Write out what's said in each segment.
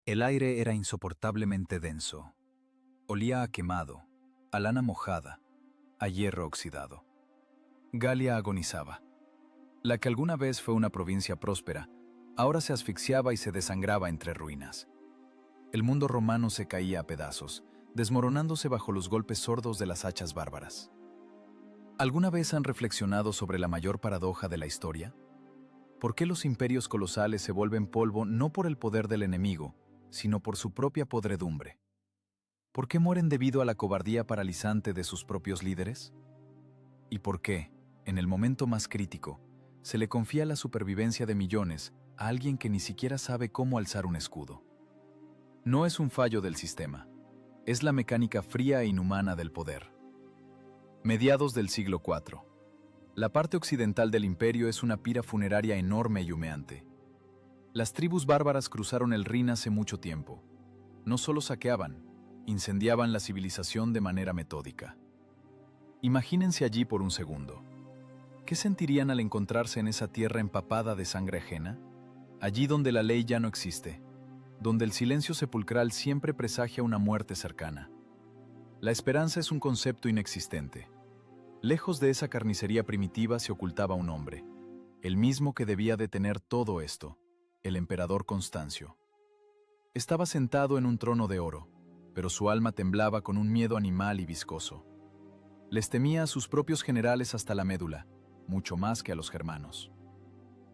El aire era insoportablemente denso. Olía a quemado, a lana mojada, a hierro oxidado. Galia agonizaba. La que alguna vez fue una provincia próspera, ahora se asfixiaba y se desangraba entre ruinas. El mundo romano se caía a pedazos, desmoronándose bajo los golpes sordos de las hachas bárbaras. ¿Alguna vez han reflexionado sobre la mayor paradoja de la historia? ¿Por qué los imperios colosales se vuelven polvo no por el poder del enemigo, sino por su propia podredumbre? ¿Por qué mueren debido a la cobardía paralizante de sus propios líderes? ¿Y por qué, en el momento más crítico, se le confía la supervivencia de millones a alguien que ni siquiera sabe cómo alzar un escudo? No es un fallo del sistema, es la mecánica fría e inhumana del poder. Mediados del siglo IV. La parte occidental del imperio es una pira funeraria enorme y humeante. Las tribus bárbaras cruzaron el Rin hace mucho tiempo. No solo saqueaban, incendiaban la civilización de manera metódica. Imagínense allí por un segundo. ¿Qué sentirían al encontrarse en esa tierra empapada de sangre ajena? Allí donde la ley ya no existe, donde el silencio sepulcral siempre presagia una muerte cercana. La esperanza es un concepto inexistente. Lejos de esa carnicería primitiva se ocultaba un hombre, el mismo que debía detener todo esto, el emperador Constancio. Estaba sentado en un trono de oro, pero su alma temblaba con un miedo animal y viscoso. Les temía a sus propios generales hasta la médula, mucho más que a los germanos.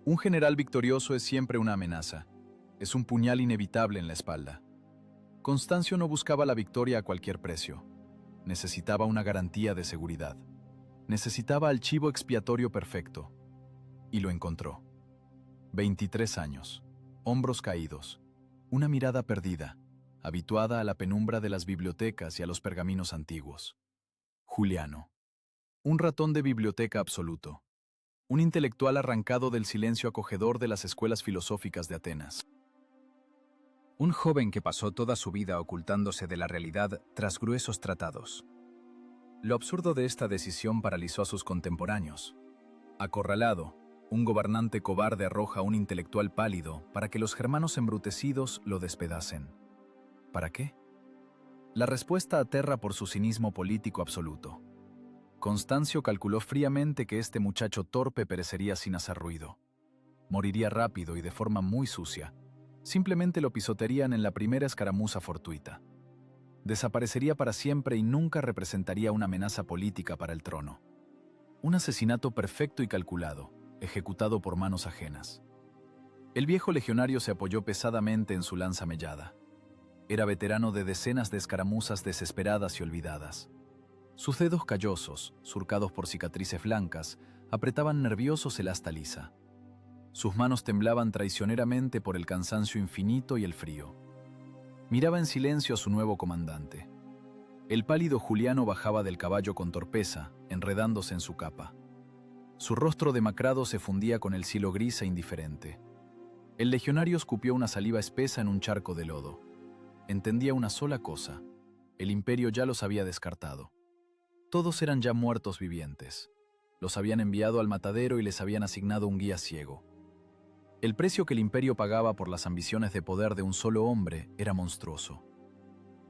Un general victorioso es siempre una amenaza, es un puñal inevitable en la espalda. Constancio no buscaba la victoria a cualquier precio. Necesitaba una garantía de seguridad. Necesitaba al chivo expiatorio perfecto. Y lo encontró. 23 años, hombros caídos, una mirada perdida, habituada a la penumbra de las bibliotecas y a los pergaminos antiguos. Juliano. Un ratón de biblioteca absoluto. Un intelectual arrancado del silencio acogedor de las escuelas filosóficas de Atenas. Un joven que pasó toda su vida ocultándose de la realidad tras gruesos tratados. Lo absurdo de esta decisión paralizó a sus contemporáneos. Acorralado, un gobernante cobarde arroja a un intelectual pálido para que los germanos embrutecidos lo despedacen. ¿Para qué? La respuesta aterra por su cinismo político absoluto. Constancio calculó fríamente que este muchacho torpe perecería sin hacer ruido. Moriría rápido y de forma muy sucia. Simplemente lo pisotearían en la primera escaramuza fortuita. Desaparecería para siempre y nunca representaría una amenaza política para el trono. Un asesinato perfecto y calculado, ejecutado por manos ajenas. El viejo legionario se apoyó pesadamente en su lanza mellada. Era veterano de decenas de escaramuzas desesperadas y olvidadas. Sus dedos callosos, surcados por cicatrices blancas, apretaban nerviosos el asta lisa. Sus manos temblaban traicioneramente por el cansancio infinito y el frío. Miraba en silencio a su nuevo comandante. El pálido Juliano bajaba del caballo con torpeza, enredándose en su capa. Su rostro demacrado se fundía con el cielo gris e indiferente. El legionario escupió una saliva espesa en un charco de lodo. Entendía una sola cosa: el imperio ya los había descartado. Todos eran ya muertos vivientes. Los habían enviado al matadero y les habían asignado un guía ciego. El precio que el imperio pagaba por las ambiciones de poder de un solo hombre era monstruoso.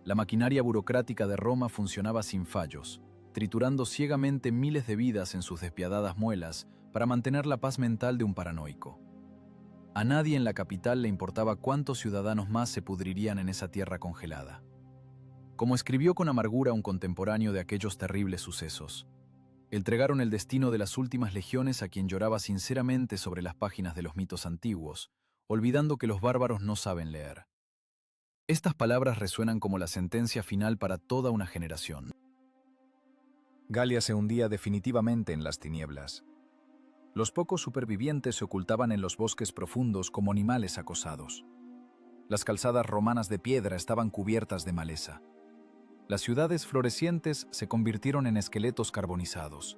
La maquinaria burocrática de Roma funcionaba sin fallos, triturando ciegamente miles de vidas en sus despiadadas muelas para mantener la paz mental de un paranoico. A nadie en la capital le importaba cuántos ciudadanos más se pudrirían en esa tierra congelada. Como escribió con amargura un contemporáneo de aquellos terribles sucesos, entregaron el destino de las últimas legiones a quien lloraba sinceramente sobre las páginas de los mitos antiguos, olvidando que los bárbaros no saben leer. Estas palabras resuenan como la sentencia final para toda una generación. Galia se hundía definitivamente en las tinieblas. Los pocos supervivientes se ocultaban en los bosques profundos como animales acosados. Las calzadas romanas de piedra estaban cubiertas de maleza. Las ciudades florecientes se convirtieron en esqueletos carbonizados.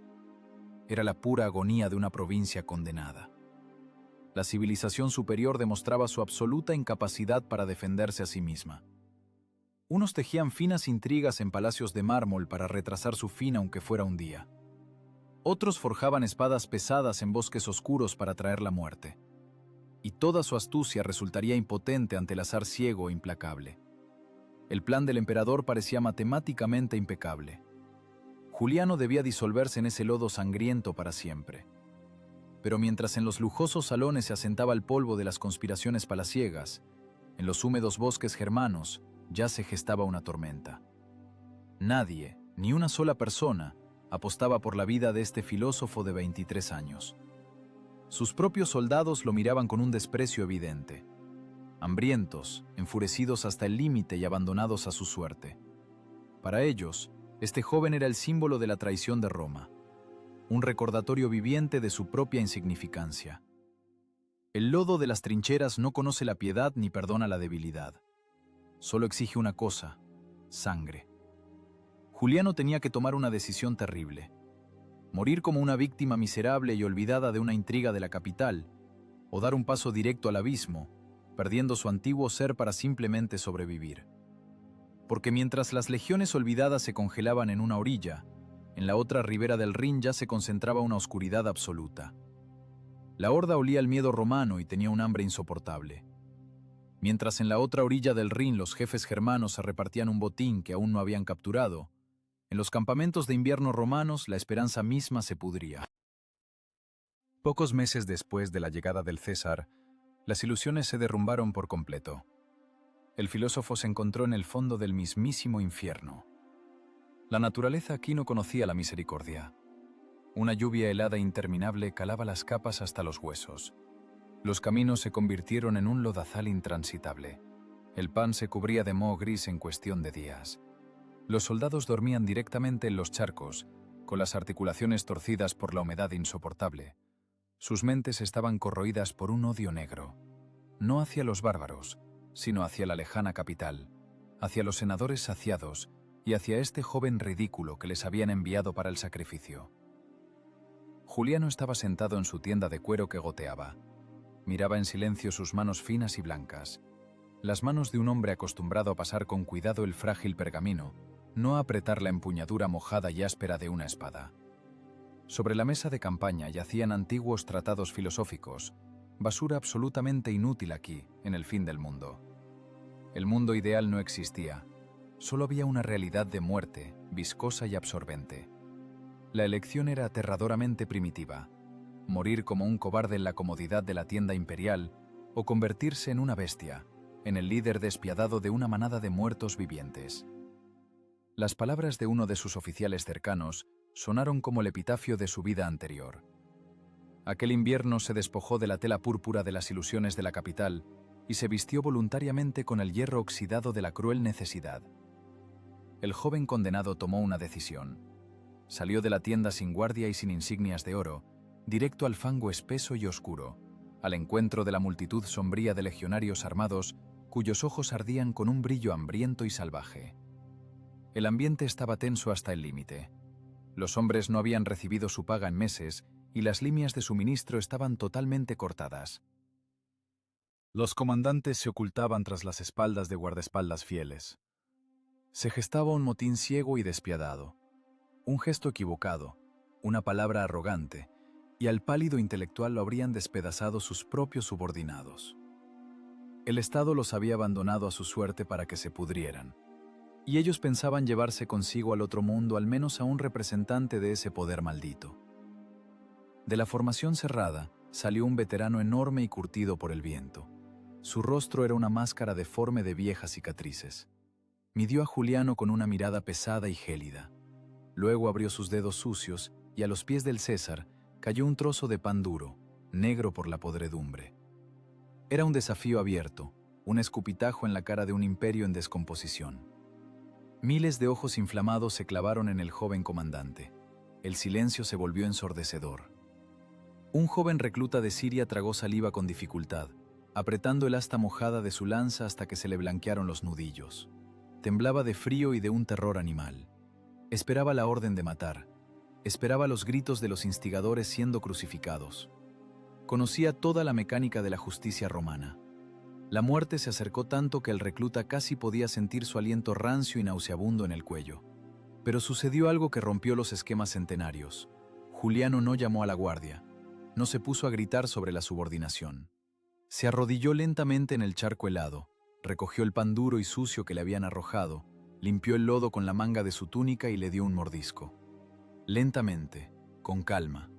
Era la pura agonía de una provincia condenada. La civilización superior demostraba su absoluta incapacidad para defenderse a sí misma. Unos tejían finas intrigas en palacios de mármol para retrasar su fin aunque fuera un día. Otros forjaban espadas pesadas en bosques oscuros para traer la muerte. y toda su astucia resultaría impotente ante el azar ciego e implacable. El plan del emperador parecía matemáticamente impecable. Juliano debía disolverse en ese lodo sangriento para siempre. Pero mientras en los lujosos salones se asentaba el polvo de las conspiraciones palaciegas, en los húmedos bosques germanos ya se gestaba una tormenta. Nadie, ni una sola persona, apostaba por la vida de este filósofo de 23 años. Sus propios soldados lo miraban con un desprecio evidente. Hambrientos, enfurecidos hasta el límite y abandonados a su suerte. Para ellos, este joven era el símbolo de la traición de Roma, un recordatorio viviente de su propia insignificancia. El lodo de las trincheras no conoce la piedad ni perdona la debilidad. Solo exige una cosa: sangre. Juliano tenía que tomar una decisión terrible: morir como una víctima miserable y olvidada de una intriga de la capital, o dar un paso directo al abismo, perdiendo su antiguo ser para simplemente sobrevivir. Porque mientras las legiones olvidadas se congelaban en una orilla, en la otra ribera del Rin ya se concentraba una oscuridad absoluta. La horda olía el miedo romano y tenía un hambre insoportable. Mientras en la otra orilla del Rin los jefes germanos se repartían un botín que aún no habían capturado, en los campamentos de invierno romanos la esperanza misma se pudría. Pocos meses después de la llegada del César, las ilusiones se derrumbaron por completo. El filósofo se encontró en el fondo del mismísimo infierno. La naturaleza aquí no conocía la misericordia. Una lluvia helada e interminable calaba las capas hasta los huesos. Los caminos se convirtieron en un lodazal intransitable. El pan se cubría de moho gris en cuestión de días. Los soldados dormían directamente en los charcos, con las articulaciones torcidas por la humedad insoportable. Sus mentes estaban corroídas por un odio negro, no hacia los bárbaros, sino hacia la lejana capital, hacia los senadores saciados y hacia este joven ridículo que les habían enviado para el sacrificio. Juliano estaba sentado en su tienda de cuero que goteaba. Miraba en silencio sus manos finas y blancas, las manos de un hombre acostumbrado a pasar con cuidado el frágil pergamino, no a apretar la empuñadura mojada y áspera de una espada. Sobre la mesa de campaña yacían antiguos tratados filosóficos, basura absolutamente inútil aquí, en el fin del mundo. El mundo ideal no existía, solo había una realidad de muerte, viscosa y absorbente. La elección era aterradoramente primitiva: morir como un cobarde en la comodidad de la tienda imperial o convertirse en una bestia, en el líder despiadado de una manada de muertos vivientes. Las palabras de uno de sus oficiales cercanos sonaron como el epitafio de su vida anterior. Aquel invierno se despojó de la tela púrpura de las ilusiones de la capital y se vistió voluntariamente con el hierro oxidado de la cruel necesidad. El joven condenado tomó una decisión. Salió de la tienda sin guardia y sin insignias de oro, directo al fango espeso y oscuro, al encuentro de la multitud sombría de legionarios armados cuyos ojos ardían con un brillo hambriento y salvaje. El ambiente estaba tenso hasta el límite. Los hombres no habían recibido su paga en meses y las líneas de suministro estaban totalmente cortadas. Los comandantes se ocultaban tras las espaldas de guardaespaldas fieles. Se gestaba un motín ciego y despiadado, un gesto equivocado, una palabra arrogante, y al pálido intelectual lo habrían despedazado sus propios subordinados. El Estado los había abandonado a su suerte para que se pudrieran, y ellos pensaban llevarse consigo al otro mundo al menos a un representante de ese poder maldito. De la formación cerrada salió un veterano enorme y curtido por el viento. Su rostro era una máscara deforme de viejas cicatrices. Midió a Juliano con una mirada pesada y gélida. Luego abrió sus dedos sucios y a los pies del César cayó un trozo de pan duro, negro por la podredumbre. Era un desafío abierto, un escupitajo en la cara de un imperio en descomposición. Miles de ojos inflamados se clavaron en el joven comandante. El silencio se volvió ensordecedor. Un joven recluta de Siria tragó saliva con dificultad, apretando el asta mojada de su lanza hasta que se le blanquearon los nudillos. Temblaba de frío y de un terror animal. Esperaba la orden de matar. Esperaba los gritos de los instigadores siendo crucificados. Conocía toda la mecánica de la justicia romana. La muerte se acercó tanto que el recluta casi podía sentir su aliento rancio y nauseabundo en el cuello. Pero sucedió algo que rompió los esquemas centenarios. Juliano no llamó a la guardia. No se puso a gritar sobre la subordinación. Se arrodilló lentamente en el charco helado, recogió el pan duro y sucio que le habían arrojado, limpió el lodo con la manga de su túnica y le dio un mordisco. Lentamente, con calma,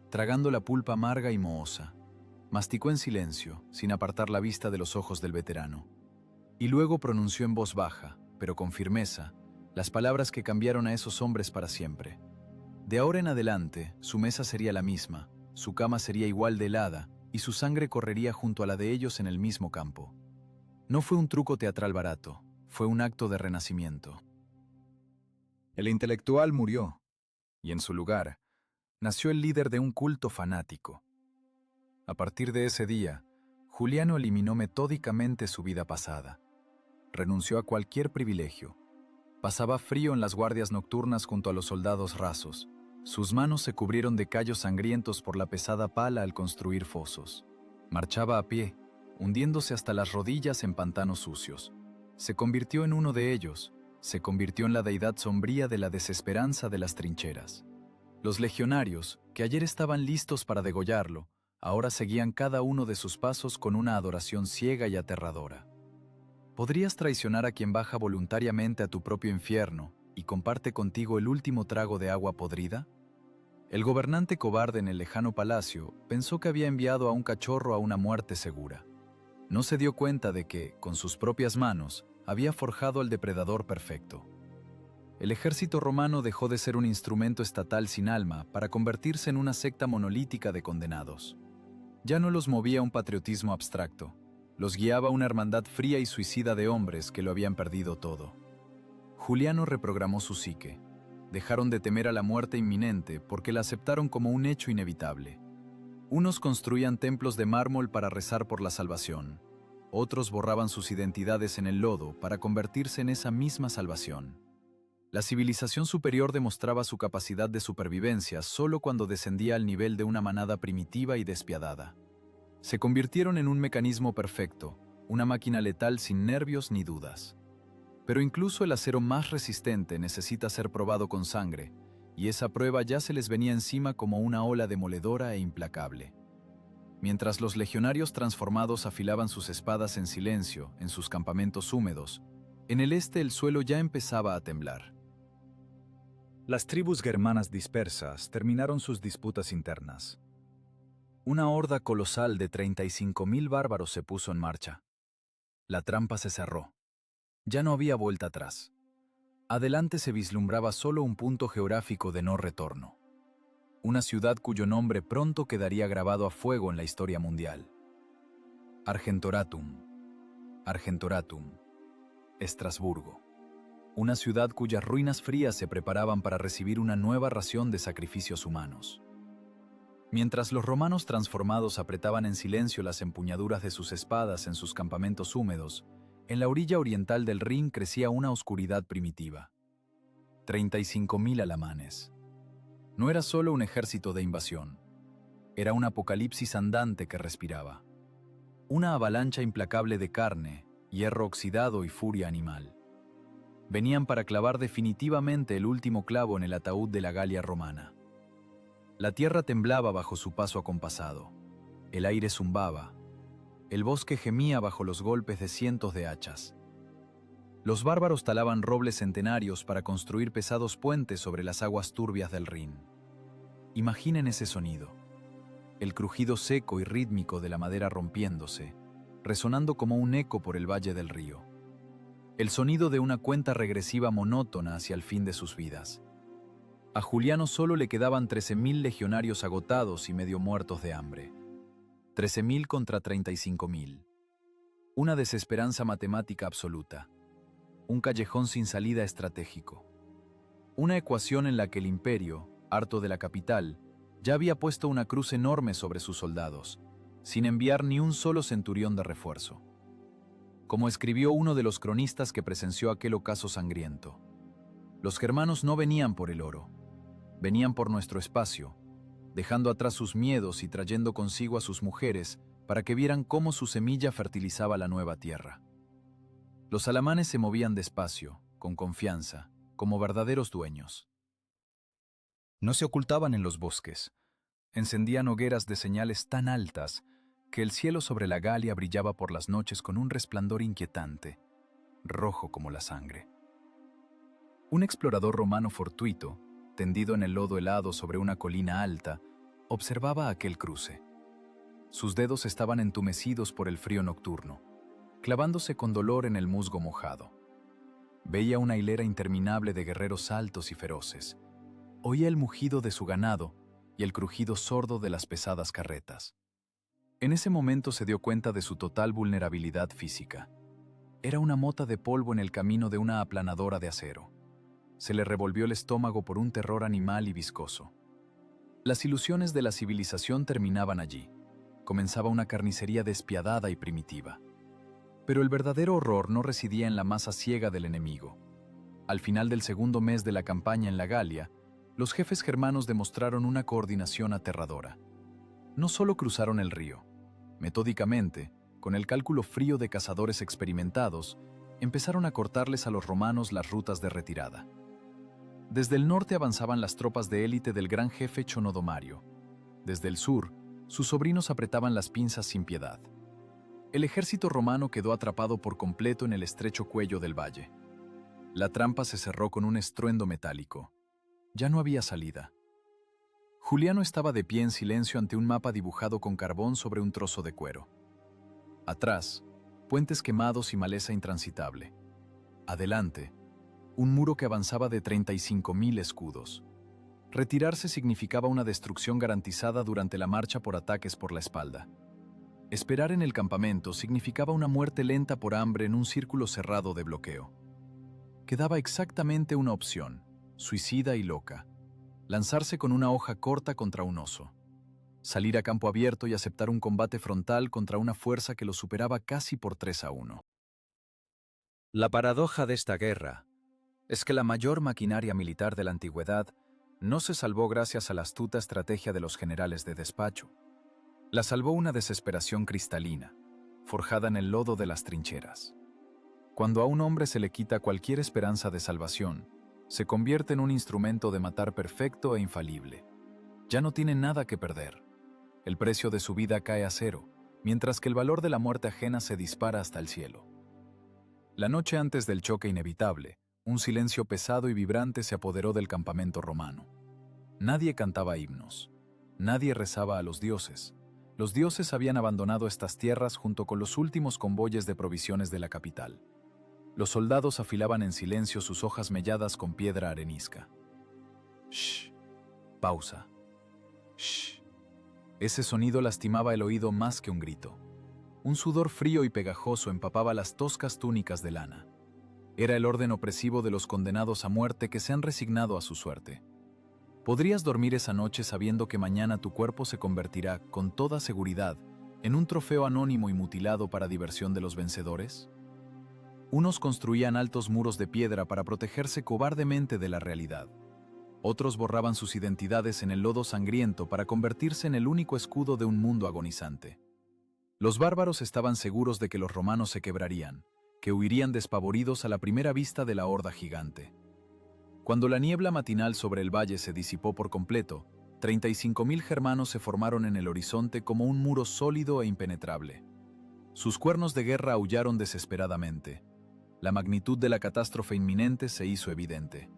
tragando la pulpa amarga y mohosa, masticó en silencio, sin apartar la vista de los ojos del veterano. Y luego pronunció en voz baja, pero con firmeza, las palabras que cambiaron a esos hombres para siempre. De ahora en adelante, su mesa sería la misma, su cama sería igual de helada, y su sangre correría junto a la de ellos en el mismo campo. No fue un truco teatral barato, fue un acto de renacimiento. El intelectual murió, y en su lugar nació el líder de un culto fanático. A partir de ese día, Juliano eliminó metódicamente su vida pasada. Renunció a cualquier privilegio. Pasaba frío en las guardias nocturnas junto a los soldados rasos. Sus manos se cubrieron de callos sangrientos por la pesada pala al construir fosos. Marchaba a pie, hundiéndose hasta las rodillas en pantanos sucios. Se convirtió en uno de ellos, se convirtió en la deidad sombría de la desesperanza de las trincheras. Los legionarios, que ayer estaban listos para degollarlo, ahora seguían cada uno de sus pasos con una adoración ciega y aterradora. ¿Podrías traicionar a quien baja voluntariamente a tu propio infierno y comparte contigo el último trago de agua podrida? El gobernante cobarde en el lejano palacio pensó que había enviado a un cachorro a una muerte segura. No se dio cuenta de que, con sus propias manos, había forjado al depredador perfecto. El ejército romano dejó de ser un instrumento estatal sin alma para convertirse en una secta monolítica de condenados. Ya no los movía un patriotismo abstracto, los guiaba una hermandad fría y suicida de hombres que lo habían perdido todo. Juliano reprogramó su psique. Dejaron de temer a la muerte inminente porque la aceptaron como un hecho inevitable. Unos construían templos de mármol para rezar por la salvación. Otros borraban sus identidades en el lodo para convertirse en esa misma salvación. La civilización superior demostraba su capacidad de supervivencia solo cuando descendía al nivel de una manada primitiva y despiadada. Se convirtieron en un mecanismo perfecto, una máquina letal sin nervios ni dudas. Pero incluso el acero más resistente necesita ser probado con sangre, y esa prueba ya se les venía encima como una ola demoledora e implacable. Mientras los legionarios transformados afilaban sus espadas en silencio en sus campamentos húmedos, en el este el suelo ya empezaba a temblar. Las tribus germanas dispersas terminaron sus disputas internas. Una horda colosal de 35.000 bárbaros se puso en marcha. La trampa se cerró. Ya no había vuelta atrás. Adelante se vislumbraba solo un punto geográfico de no retorno. Una ciudad cuyo nombre pronto quedaría grabado a fuego en la historia mundial. Argentoratum. Argentoratum. Estrasburgo. Una ciudad cuyas ruinas frías se preparaban para recibir una nueva ración de sacrificios humanos. Mientras los romanos transformados apretaban en silencio las empuñaduras de sus espadas en sus campamentos húmedos, en la orilla oriental del Rin crecía una oscuridad primitiva. 35.000 alamanes. No era solo un ejército de invasión, era un apocalipsis andante que respiraba. Una avalancha implacable de carne, hierro oxidado y furia animal. Venían para clavar definitivamente el último clavo en el ataúd de la Galia romana. La tierra temblaba bajo su paso acompasado, el aire zumbaba, el bosque gemía bajo los golpes de cientos de hachas. Los bárbaros talaban robles centenarios para construir pesados puentes sobre las aguas turbias del Rin. Imaginen ese sonido, el crujido seco y rítmico de la madera rompiéndose, resonando como un eco por el valle del río. El sonido de una cuenta regresiva monótona hacia el fin de sus vidas. A Juliano solo le quedaban 13.000 legionarios agotados y medio muertos de hambre. 13.000 contra 35.000. Una desesperanza matemática absoluta. Un callejón sin salida estratégico. Una ecuación en la que el imperio, harto de la capital, ya había puesto una cruz enorme sobre sus soldados, sin enviar ni un solo centurión de refuerzo. Como escribió uno de los cronistas que presenció aquel ocaso sangriento, los germanos no venían por el oro, venían por nuestro espacio, dejando atrás sus miedos y trayendo consigo a sus mujeres para que vieran cómo su semilla fertilizaba la nueva tierra. Los alamanes se movían despacio, con confianza, como verdaderos dueños. No se ocultaban en los bosques, encendían hogueras de señales tan altas que el cielo sobre la Galia brillaba por las noches con un resplandor inquietante, rojo como la sangre. Un explorador romano fortuito, tendido en el lodo helado sobre una colina alta, observaba aquel cruce. Sus dedos estaban entumecidos por el frío nocturno, clavándose con dolor en el musgo mojado. Veía una hilera interminable de guerreros altos y feroces. Oía el mugido de su ganado y el crujido sordo de las pesadas carretas. En ese momento se dio cuenta de su total vulnerabilidad física. Era una mota de polvo en el camino de una aplanadora de acero. Se le revolvió el estómago por un terror animal y viscoso. Las ilusiones de la civilización terminaban allí. Comenzaba una carnicería despiadada y primitiva. Pero el verdadero horror no residía en la masa ciega del enemigo. Al final del segundo mes de la campaña en la Galia, los jefes germanos demostraron una coordinación aterradora. No solo cruzaron el río. Metódicamente, con el cálculo frío de cazadores experimentados, empezaron a cortarles a los romanos las rutas de retirada. Desde el norte avanzaban las tropas de élite del gran jefe Chonodomario. Desde el sur, sus sobrinos apretaban las pinzas sin piedad. El ejército romano quedó atrapado por completo en el estrecho cuello del valle. La trampa se cerró con un estruendo metálico. Ya no había salida. Juliano estaba de pie en silencio ante un mapa dibujado con carbón sobre un trozo de cuero. Atrás, puentes quemados y maleza intransitable. Adelante, un muro que avanzaba de 35.000 escudos. Retirarse significaba una destrucción garantizada durante la marcha por ataques por la espalda. Esperar en el campamento significaba una muerte lenta por hambre en un círculo cerrado de bloqueo. Quedaba exactamente una opción, suicida y loca: lanzarse con una hoja corta contra un oso. Salir a campo abierto y aceptar un combate frontal contra una fuerza que lo superaba casi por 3-1. La paradoja de esta guerra es que la mayor maquinaria militar de la antigüedad no se salvó gracias a la astuta estrategia de los generales de despacho. La salvó una desesperación cristalina, forjada en el lodo de las trincheras. Cuando a un hombre se le quita cualquier esperanza de salvación, se convierte en un instrumento de matar perfecto e infalible. Ya no tiene nada que perder. El precio de su vida cae a cero, mientras que el valor de la muerte ajena se dispara hasta el cielo. La noche antes del choque inevitable, un silencio pesado y vibrante se apoderó del campamento romano. Nadie cantaba himnos. Nadie rezaba a los dioses. Los dioses habían abandonado estas tierras junto con los últimos convoyes de provisiones de la capital. Los soldados afilaban en silencio sus hojas melladas con piedra arenisca. Shh. Pausa. Shh. Ese sonido lastimaba el oído más que un grito. Un sudor frío y pegajoso empapaba las toscas túnicas de lana. Era el orden opresivo de los condenados a muerte que se han resignado a su suerte. ¿Podrías dormir esa noche sabiendo que mañana tu cuerpo se convertirá, con toda seguridad, en un trofeo anónimo y mutilado para diversión de los vencedores? Unos construían altos muros de piedra para protegerse cobardemente de la realidad. Otros borraban sus identidades en el lodo sangriento para convertirse en el único escudo de un mundo agonizante. Los bárbaros estaban seguros de que los romanos se quebrarían, que huirían despavoridos a la primera vista de la horda gigante. Cuando la niebla matinal sobre el valle se disipó por completo, 35.000 germanos se formaron en el horizonte como un muro sólido e impenetrable. Sus cuernos de guerra aullaron desesperadamente. La magnitud de la catástrofe inminente se hizo evidente.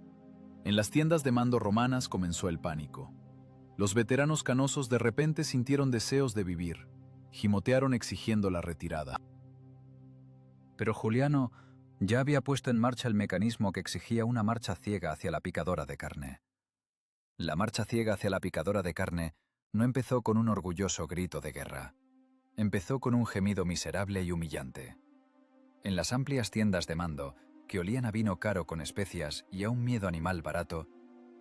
En las tiendas de mando romanas comenzó el pánico. Los veteranos canosos de repente sintieron deseos de vivir. Gimotearon exigiendo la retirada. Pero Juliano ya había puesto en marcha el mecanismo que exigía una marcha ciega hacia la picadora de carne. La marcha ciega hacia la picadora de carne no empezó con un orgulloso grito de guerra. Empezó con un gemido miserable y humillante. En las amplias tiendas de mando, que olían a vino caro con especias y a un miedo animal barato,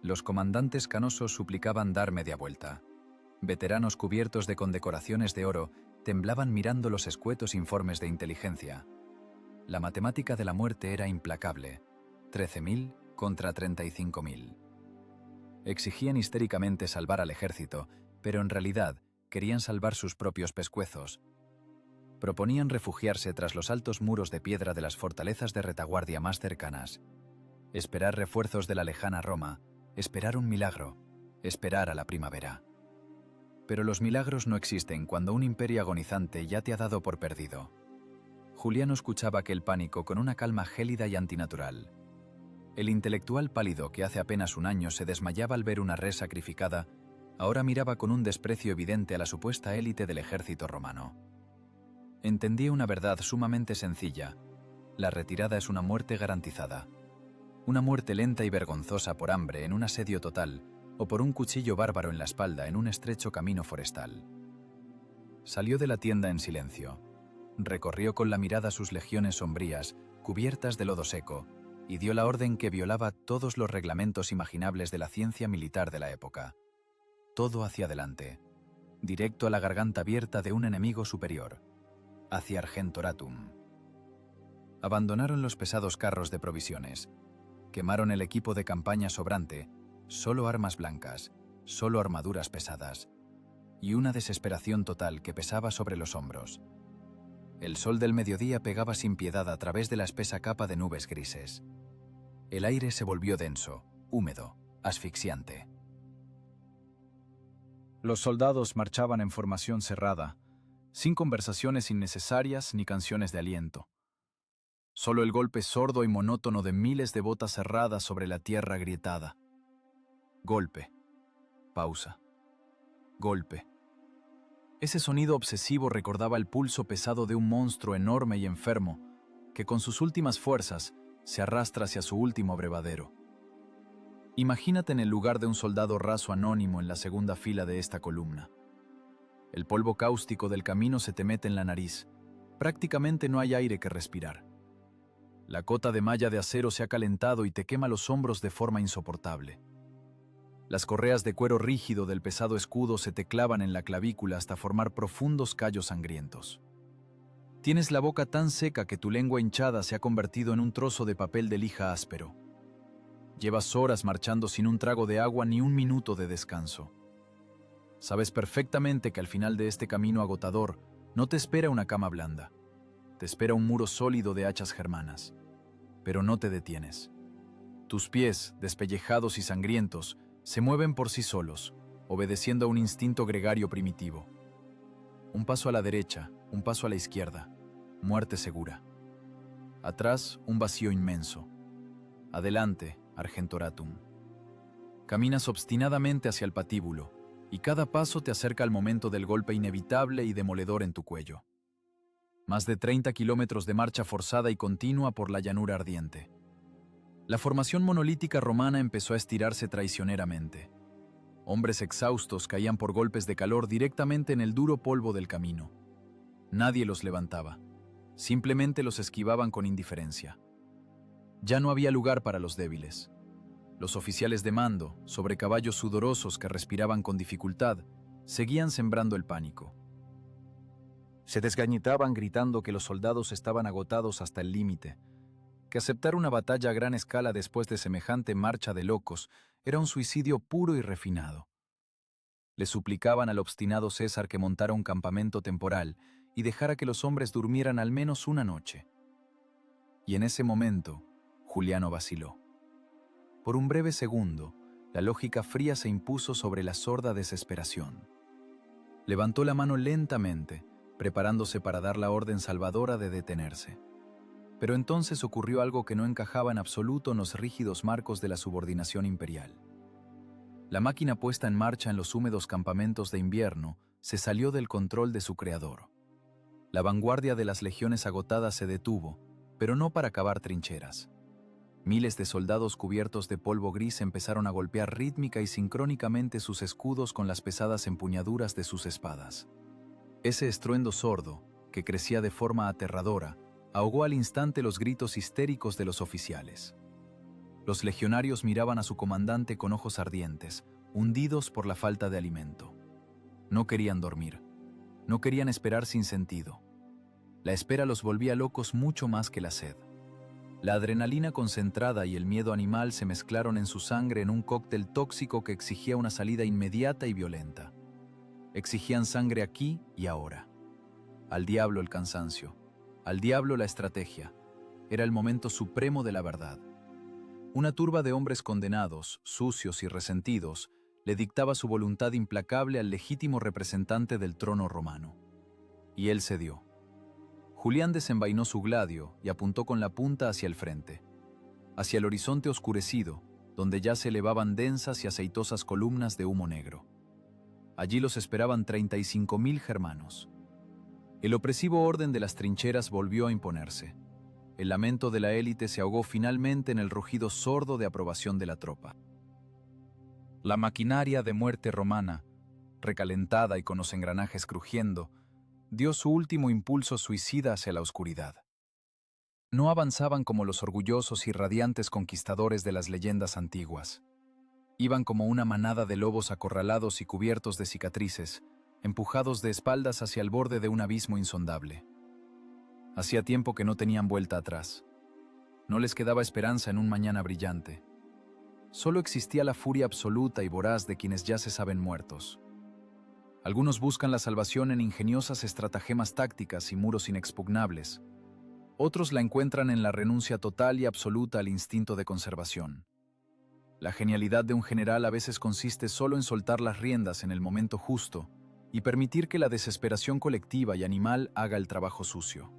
los comandantes canosos suplicaban dar media vuelta. Veteranos cubiertos de condecoraciones de oro temblaban mirando los escuetos informes de inteligencia. La matemática de la muerte era implacable: 13.000 contra 35.000. Exigían histéricamente salvar al ejército, pero en realidad querían salvar sus propios pescuezos. Proponían refugiarse tras los altos muros de piedra de las fortalezas de retaguardia más cercanas, esperar refuerzos de la lejana Roma, esperar un milagro, esperar a la primavera. Pero los milagros no existen cuando un imperio agonizante ya te ha dado por perdido. Juliano escuchaba aquel pánico con una calma gélida y antinatural. El intelectual pálido que hace apenas un año se desmayaba al ver una res sacrificada, ahora miraba con un desprecio evidente a la supuesta élite del ejército romano. Entendía una verdad sumamente sencilla: la retirada es una muerte garantizada. Una muerte lenta y vergonzosa por hambre en un asedio total, o por un cuchillo bárbaro en la espalda en un estrecho camino forestal. Salió de la tienda en silencio. Recorrió con la mirada sus legiones sombrías, cubiertas de lodo seco, y dio la orden que violaba todos los reglamentos imaginables de la ciencia militar de la época. Todo hacia adelante, directo a la garganta abierta de un enemigo superior, hacia Argentoratum. Abandonaron los pesados carros de provisiones, quemaron el equipo de campaña sobrante, solo armas blancas, solo armaduras pesadas, y una desesperación total que pesaba sobre los hombros. El sol del mediodía pegaba sin piedad a través de la espesa capa de nubes grises. El aire se volvió denso, húmedo, asfixiante. Los soldados marchaban en formación cerrada, sin conversaciones innecesarias ni canciones de aliento. Solo el golpe sordo y monótono de miles de botas cerradas sobre la tierra agrietada. Golpe. Pausa. Golpe. Ese sonido obsesivo recordaba el pulso pesado de un monstruo enorme y enfermo que con sus últimas fuerzas se arrastra hacia su último abrevadero. Imagínate en el lugar de un soldado raso anónimo en la segunda fila de esta columna. El polvo cáustico del camino se te mete en la nariz. Prácticamente no hay aire que respirar. La cota de malla de acero se ha calentado y te quema los hombros de forma insoportable. Las correas de cuero rígido del pesado escudo se te clavan en la clavícula hasta formar profundos callos sangrientos. Tienes la boca tan seca que tu lengua hinchada se ha convertido en un trozo de papel de lija áspero. Llevas horas marchando sin un trago de agua ni un minuto de descanso. Sabes perfectamente que al final de este camino agotador no te espera una cama blanda. Te espera un muro sólido de hachas germanas. Pero no te detienes. Tus pies, despellejados y sangrientos, se mueven por sí solos, obedeciendo a un instinto gregario primitivo. Un paso a la derecha, un paso a la izquierda. Muerte segura. Atrás, un vacío inmenso. Adelante, Argentoratum. Caminas obstinadamente hacia el patíbulo, y cada paso te acerca al momento del golpe inevitable y demoledor en tu cuello. Más de 30 kilómetros de marcha forzada y continua por la llanura ardiente. La formación monolítica romana empezó a estirarse traicioneramente. Hombres exhaustos caían por golpes de calor directamente en el duro polvo del camino. Nadie los levantaba. Simplemente los esquivaban con indiferencia. Ya no había lugar para los débiles. Los oficiales de mando, sobre caballos sudorosos que respiraban con dificultad, seguían sembrando el pánico. Se desgañitaban gritando que los soldados estaban agotados hasta el límite, que aceptar una batalla a gran escala después de semejante marcha de locos era un suicidio puro y refinado. Le suplicaban al obstinado César que montara un campamento temporal y dejara que los hombres durmieran al menos una noche. Y en ese momento, Juliano vaciló. Por un breve segundo, la lógica fría se impuso sobre la sorda desesperación. Levantó la mano lentamente, preparándose para dar la orden salvadora de detenerse. Pero entonces ocurrió algo que no encajaba en absoluto en los rígidos marcos de la subordinación imperial. La máquina puesta en marcha en los húmedos campamentos de invierno se salió del control de su creador. La vanguardia de las legiones agotadas se detuvo, pero no para cavar trincheras. Miles de soldados cubiertos de polvo gris empezaron a golpear rítmica y sincrónicamente sus escudos con las pesadas empuñaduras de sus espadas. Ese estruendo sordo, que crecía de forma aterradora, ahogó al instante los gritos histéricos de los oficiales. Los legionarios miraban a su comandante con ojos ardientes, hundidos por la falta de alimento. No querían dormir. No querían esperar sin sentido. La espera los volvía locos mucho más que la sed. La adrenalina concentrada y el miedo animal se mezclaron en su sangre en un cóctel tóxico que exigía una salida inmediata y violenta. Exigían sangre aquí y ahora. Al diablo el cansancio. Al diablo la estrategia. Era el momento supremo de la verdad. Una turba de hombres condenados, sucios y resentidos, le dictaba su voluntad implacable al legítimo representante del trono romano. Y él cedió. Julián desenvainó su gladio y apuntó con la punta hacia el frente, hacia el horizonte oscurecido, donde ya se elevaban densas y aceitosas columnas de humo negro. Allí los esperaban 35.000 germanos. El opresivo orden de las trincheras volvió a imponerse. El lamento de la élite se ahogó finalmente en el rugido sordo de aprobación de la tropa. La maquinaria de muerte romana, recalentada y con los engranajes crujiendo, dio su último impulso suicida hacia la oscuridad. No avanzaban como los orgullosos y radiantes conquistadores de las leyendas antiguas. Iban como una manada de lobos acorralados y cubiertos de cicatrices, empujados de espaldas hacia el borde de un abismo insondable. Hacía tiempo que no tenían vuelta atrás. No les quedaba esperanza en un mañana brillante. Solo existía la furia absoluta y voraz de quienes ya se saben muertos. Algunos buscan la salvación en ingeniosas estratagemas tácticas y muros inexpugnables. Otros la encuentran en la renuncia total y absoluta al instinto de conservación. La genialidad de un general a veces consiste solo en soltar las riendas en el momento justo y permitir que la desesperación colectiva y animal haga el trabajo sucio.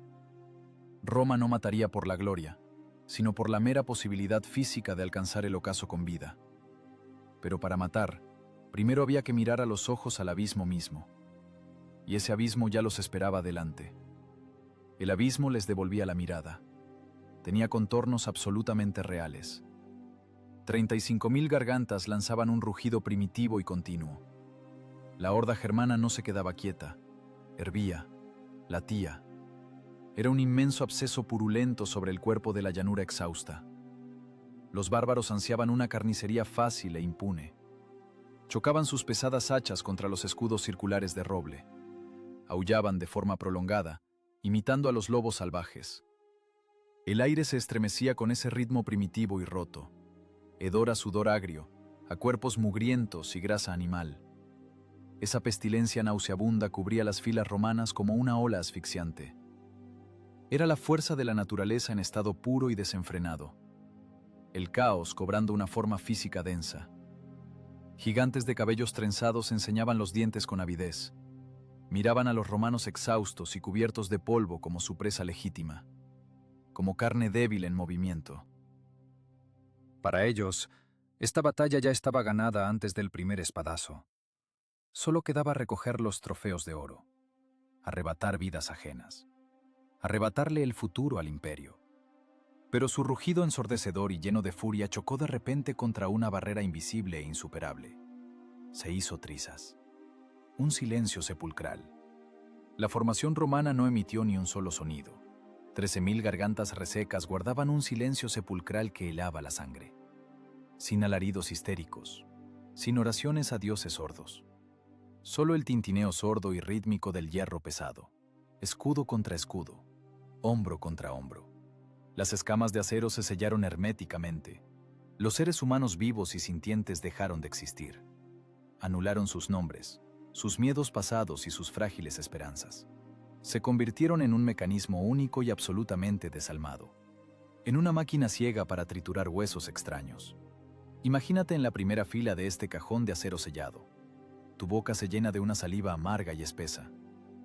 Roma no mataría por la gloria, sino por la mera posibilidad física de alcanzar el ocaso con vida. Pero para matar, primero había que mirar a los ojos al abismo mismo. Y ese abismo ya los esperaba delante. El abismo les devolvía la mirada. Tenía contornos absolutamente reales. 35.000 gargantas lanzaban un rugido primitivo y continuo. La horda germana no se quedaba quieta. Hervía, latía. Era un inmenso absceso purulento sobre el cuerpo de la llanura exhausta. Los bárbaros ansiaban una carnicería fácil e impune. Chocaban sus pesadas hachas contra los escudos circulares de roble. Aullaban de forma prolongada, imitando a los lobos salvajes. El aire se estremecía con ese ritmo primitivo y roto. Hedor a sudor agrio, a cuerpos mugrientos y grasa animal. Esa pestilencia nauseabunda cubría las filas romanas como una ola asfixiante. Era la fuerza de la naturaleza en estado puro y desenfrenado. El caos cobrando una forma física densa. Gigantes de cabellos trenzados enseñaban los dientes con avidez. Miraban a los romanos exhaustos y cubiertos de polvo como su presa legítima, como carne débil en movimiento. Para ellos, esta batalla ya estaba ganada antes del primer espadazo. Solo quedaba recoger los trofeos de oro, arrebatar vidas ajenas, arrebatarle el futuro al imperio. Pero su rugido ensordecedor y lleno de furia chocó de repente contra una barrera invisible e insuperable. Se hizo trizas. Un silencio sepulcral. La formación romana no emitió ni un solo sonido. 13.000 gargantas resecas guardaban un silencio sepulcral que helaba la sangre. Sin alaridos histéricos, sin oraciones a dioses sordos. Solo el tintineo sordo y rítmico del hierro pesado. Escudo contra escudo, hombro contra hombro. Las escamas de acero se sellaron herméticamente. Los seres humanos vivos y sintientes dejaron de existir. Anularon sus nombres, sus miedos pasados y sus frágiles esperanzas. Se convirtieron en un mecanismo único y absolutamente desalmado. En una máquina ciega para triturar huesos extraños. Imagínate en la primera fila de este cajón de acero sellado. Tu boca se llena de una saliva amarga y espesa.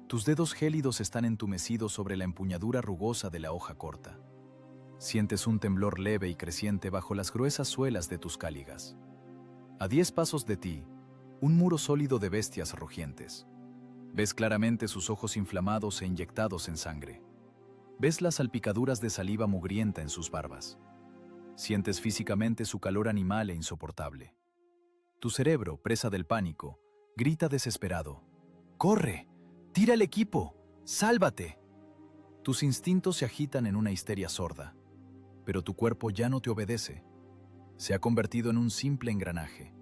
Tus dedos gélidos están entumecidos sobre la empuñadura rugosa de la hoja corta. Sientes un temblor leve y creciente bajo las gruesas suelas de tus cáligas. A 10 pasos de ti, un muro sólido de bestias rugientes. Ves claramente sus ojos inflamados e inyectados en sangre. Ves las salpicaduras de saliva mugrienta en sus barbas. Sientes físicamente su calor animal e insoportable. Tu cerebro, presa del pánico, grita desesperado. ¡Corre! ¡Tira el equipo! ¡Sálvate! Tus instintos se agitan en una histeria sorda, pero tu cuerpo ya no te obedece. Se ha convertido en un simple engranaje,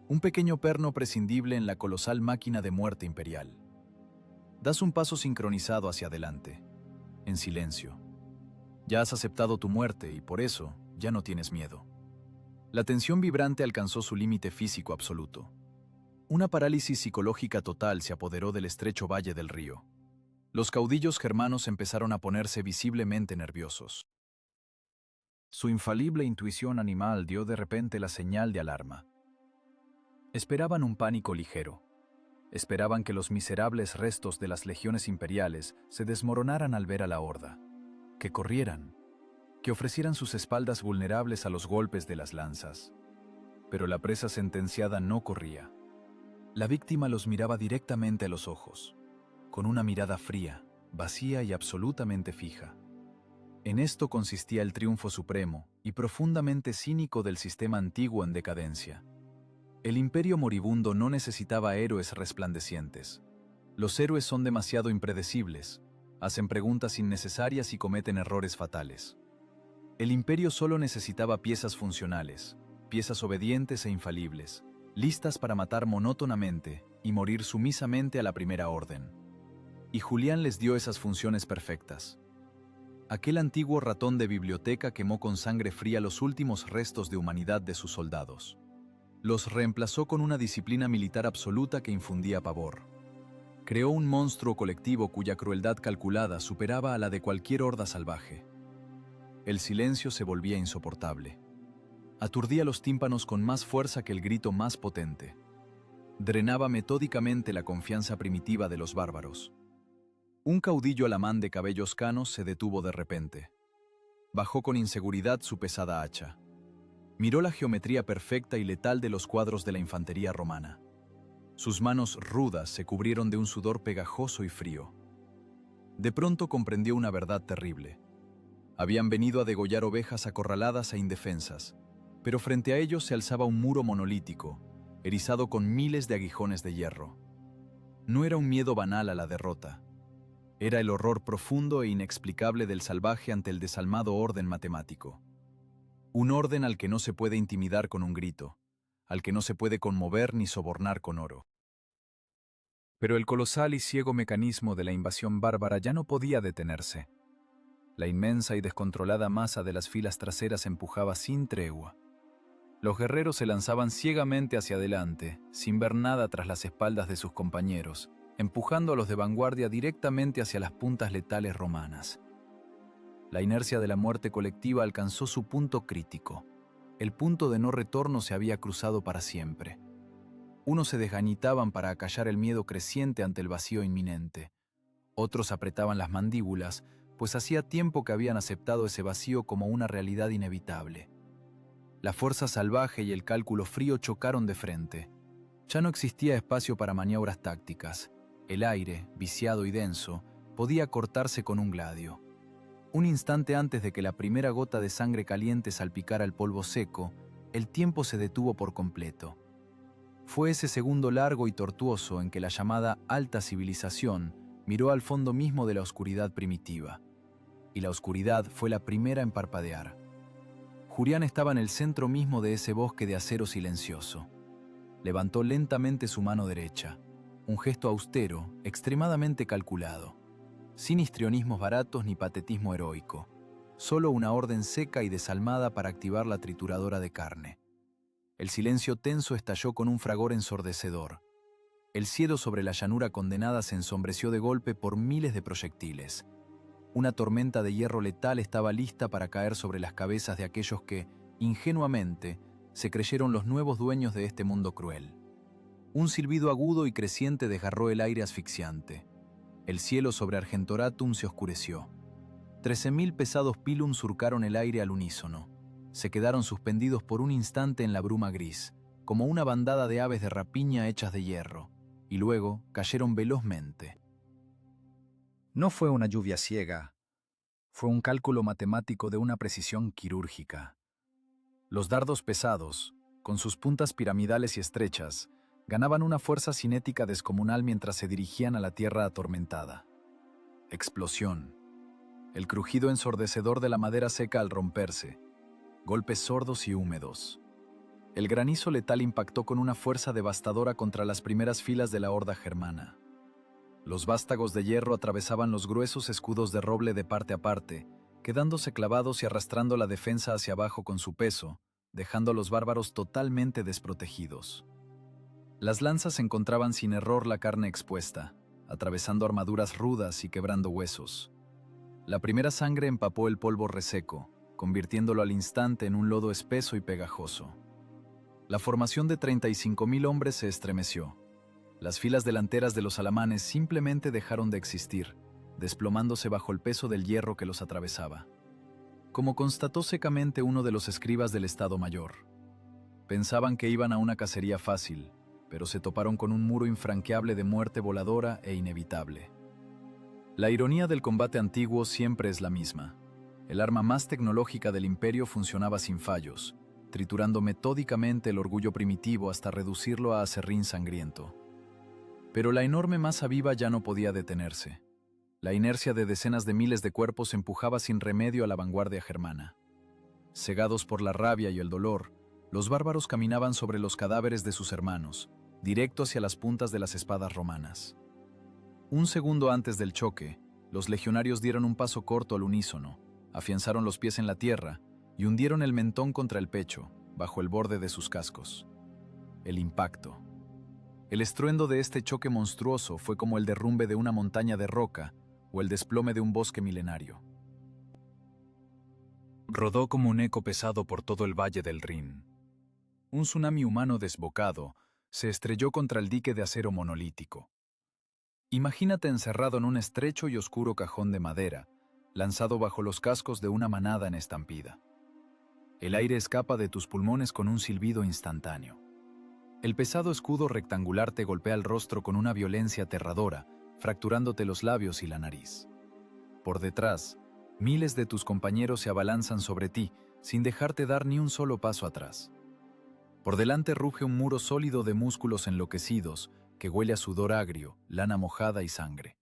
un pequeño perno prescindible en la colosal máquina de muerte imperial. Das un paso sincronizado hacia adelante, en silencio. Ya has aceptado tu muerte y por eso ya no tienes miedo. La tensión vibrante alcanzó su límite físico absoluto. Una parálisis psicológica total se apoderó del estrecho valle del río. Los caudillos germanos empezaron a ponerse visiblemente nerviosos. Su infalible intuición animal dio de repente la señal de alarma. Esperaban un pánico ligero. Esperaban que los miserables restos de las legiones imperiales se desmoronaran al ver a la horda, que corrieran, que ofrecieran sus espaldas vulnerables a los golpes de las lanzas. Pero la presa sentenciada no corría. La víctima los miraba directamente a los ojos, con una mirada fría, vacía y absolutamente fija. En esto consistía el triunfo supremo y profundamente cínico del sistema antiguo en decadencia. El imperio moribundo no necesitaba héroes resplandecientes. Los héroes son demasiado impredecibles, hacen preguntas innecesarias y cometen errores fatales. El imperio solo necesitaba piezas funcionales, piezas obedientes e infalibles, listas para matar monótonamente y morir sumisamente a la primera orden. Y Julián les dio esas funciones perfectas. Aquel antiguo ratón de biblioteca quemó con sangre fría los últimos restos de humanidad de sus soldados. Los reemplazó con una disciplina militar absoluta que infundía pavor. Creó un monstruo colectivo cuya crueldad calculada superaba a la de cualquier horda salvaje. El silencio se volvía insoportable. Aturdía los tímpanos con más fuerza que el grito más potente. Drenaba metódicamente la confianza primitiva de los bárbaros. Un caudillo alamán de cabellos canos se detuvo de repente. Bajó con inseguridad su pesada hacha. Miró la geometría perfecta y letal de los cuadros de la infantería romana. Sus manos rudas se cubrieron de un sudor pegajoso y frío. De pronto comprendió una verdad terrible. Habían venido a degollar ovejas acorraladas e indefensas, pero frente a ellos se alzaba un muro monolítico, erizado con miles de aguijones de hierro. No era un miedo banal a la derrota. Era el horror profundo e inexplicable del salvaje ante el desalmado orden matemático. Un orden al que no se puede intimidar con un grito, al que no se puede conmover ni sobornar con oro. Pero el colosal y ciego mecanismo de la invasión bárbara ya no podía detenerse. La inmensa y descontrolada masa de las filas traseras empujaba sin tregua. Los guerreros se lanzaban ciegamente hacia adelante, sin ver nada tras las espaldas de sus compañeros, empujando a los de vanguardia directamente hacia las puntas letales romanas. La inercia de la muerte colectiva alcanzó su punto crítico. El punto de no retorno se había cruzado para siempre. Unos se desgañitaban para acallar el miedo creciente ante el vacío inminente. Otros apretaban las mandíbulas, pues hacía tiempo que habían aceptado ese vacío como una realidad inevitable. La fuerza salvaje y el cálculo frío chocaron de frente. Ya no existía espacio para maniobras tácticas. El aire, viciado y denso, podía cortarse con un gladio. Un instante antes de que la primera gota de sangre caliente salpicara el polvo seco, el tiempo se detuvo por completo. Fue ese segundo largo y tortuoso en que la llamada alta civilización miró al fondo mismo de la oscuridad primitiva. Y la oscuridad fue la primera en parpadear. Julián estaba en el centro mismo de ese bosque de acero silencioso. Levantó lentamente su mano derecha, un gesto austero, extremadamente calculado. Sin histrionismos baratos ni patetismo heroico, solo una orden seca y desalmada para activar la trituradora de carne. El silencio tenso estalló con un fragor ensordecedor. El cielo sobre la llanura condenada se ensombreció de golpe por miles de proyectiles. Una tormenta de hierro letal estaba lista para caer sobre las cabezas de aquellos que, ingenuamente, se creyeron los nuevos dueños de este mundo cruel. Un silbido agudo y creciente desgarró el aire asfixiante. El cielo sobre Argentoratum se oscureció. 13.000 pesados pilum surcaron el aire al unísono. Se quedaron suspendidos por un instante en la bruma gris, como una bandada de aves de rapiña hechas de hierro, y luego cayeron velozmente. No fue una lluvia ciega, fue un cálculo matemático de una precisión quirúrgica. Los dardos pesados, con sus puntas piramidales y estrechas, ganaban una fuerza cinética descomunal mientras se dirigían a la tierra atormentada. Explosión. El crujido ensordecedor de la madera seca al romperse. Golpes sordos y húmedos. El granizo letal impactó con una fuerza devastadora contra las primeras filas de la horda germana. Los vástagos de hierro atravesaban los gruesos escudos de roble de parte a parte, quedándose clavados y arrastrando la defensa hacia abajo con su peso, dejando a los bárbaros totalmente desprotegidos. Las lanzas encontraban sin error la carne expuesta, atravesando armaduras rudas y quebrando huesos. La primera sangre empapó el polvo reseco, convirtiéndolo al instante en un lodo espeso y pegajoso. La formación de 35.000 hombres se estremeció. Las filas delanteras de los alamanes simplemente dejaron de existir, desplomándose bajo el peso del hierro que los atravesaba. Como constató secamente uno de los escribas del Estado Mayor. Pensaban que iban a una cacería fácil, pero se toparon con un muro infranqueable de muerte voladora e inevitable. La ironía del combate antiguo siempre es la misma. El arma más tecnológica del imperio funcionaba sin fallos, triturando metódicamente el orgullo primitivo hasta reducirlo a acerrín sangriento. Pero la enorme masa viva ya no podía detenerse. La inercia de decenas de miles de cuerpos empujaba sin remedio a la vanguardia germana. Cegados por la rabia y el dolor, los bárbaros caminaban sobre los cadáveres de sus hermanos, directo hacia las puntas de las espadas romanas. Un segundo antes del choque, los legionarios dieron un paso corto al unísono, afianzaron los pies en la tierra y hundieron el mentón contra el pecho, bajo el borde de sus cascos. El impacto. El estruendo de este choque monstruoso fue como el derrumbe de una montaña de roca o el desplome de un bosque milenario. Rodó como un eco pesado por todo el valle del Rin. Un tsunami humano desbocado se estrelló contra el dique de acero monolítico. Imagínate encerrado en un estrecho y oscuro cajón de madera, lanzado bajo los cascos de una manada en estampida. El aire escapa de tus pulmones con un silbido instantáneo. El pesado escudo rectangular te golpea el rostro con una violencia aterradora, fracturándote los labios y la nariz. Por detrás, miles de tus compañeros se abalanzan sobre ti, sin dejarte dar ni un solo paso atrás. Por delante ruge un muro sólido de músculos enloquecidos, que huele a sudor agrio, lana mojada y sangre.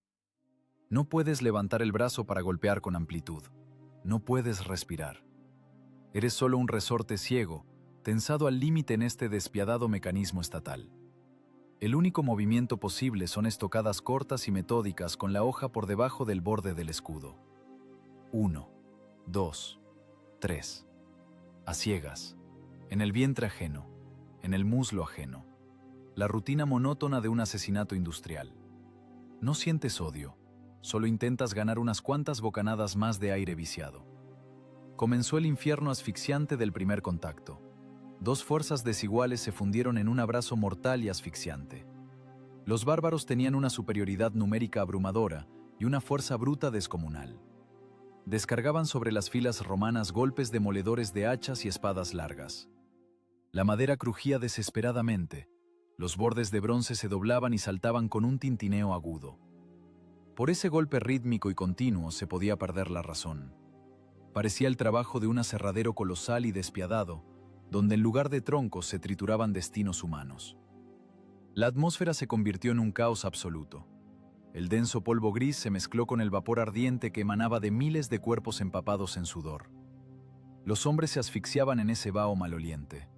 No puedes levantar el brazo para golpear con amplitud. No puedes respirar. Eres solo un resorte ciego, tensado al límite en este despiadado mecanismo estatal. El único movimiento posible son estocadas cortas y metódicas con la hoja por debajo del borde del escudo. 1, 2, 3. A ciegas. En el vientre ajeno. En el muslo ajeno. La rutina monótona de un asesinato industrial. No sientes odio, solo intentas ganar unas cuantas bocanadas más de aire viciado. Comenzó el infierno asfixiante del primer contacto. Dos fuerzas desiguales se fundieron en un abrazo mortal y asfixiante. Los bárbaros tenían una superioridad numérica abrumadora y una fuerza bruta descomunal. Descargaban sobre las filas romanas golpes demoledores de hachas y espadas largas. La madera crujía desesperadamente, los bordes de bronce se doblaban y saltaban con un tintineo agudo. Por ese golpe rítmico y continuo se podía perder la razón. Parecía el trabajo de un aserradero colosal y despiadado, donde en lugar de troncos se trituraban destinos humanos. La atmósfera se convirtió en un caos absoluto. El denso polvo gris se mezcló con el vapor ardiente que emanaba de miles de cuerpos empapados en sudor. Los hombres se asfixiaban en ese vaho maloliente.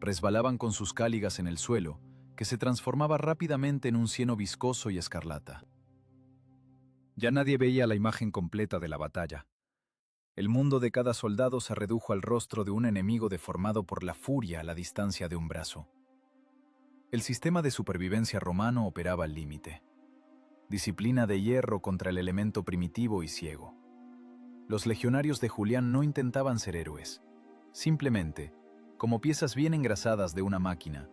Resbalaban con sus cáligas en el suelo, que se transformaba rápidamente en un cieno viscoso y escarlata. Ya nadie veía la imagen completa de la batalla. El mundo de cada soldado se redujo al rostro de un enemigo deformado por la furia a la distancia de un brazo. El sistema de supervivencia romano operaba al límite. Disciplina de hierro contra el elemento primitivo y ciego. Los legionarios de Julián no intentaban ser héroes. Simplemente, como piezas bien engrasadas de una máquina,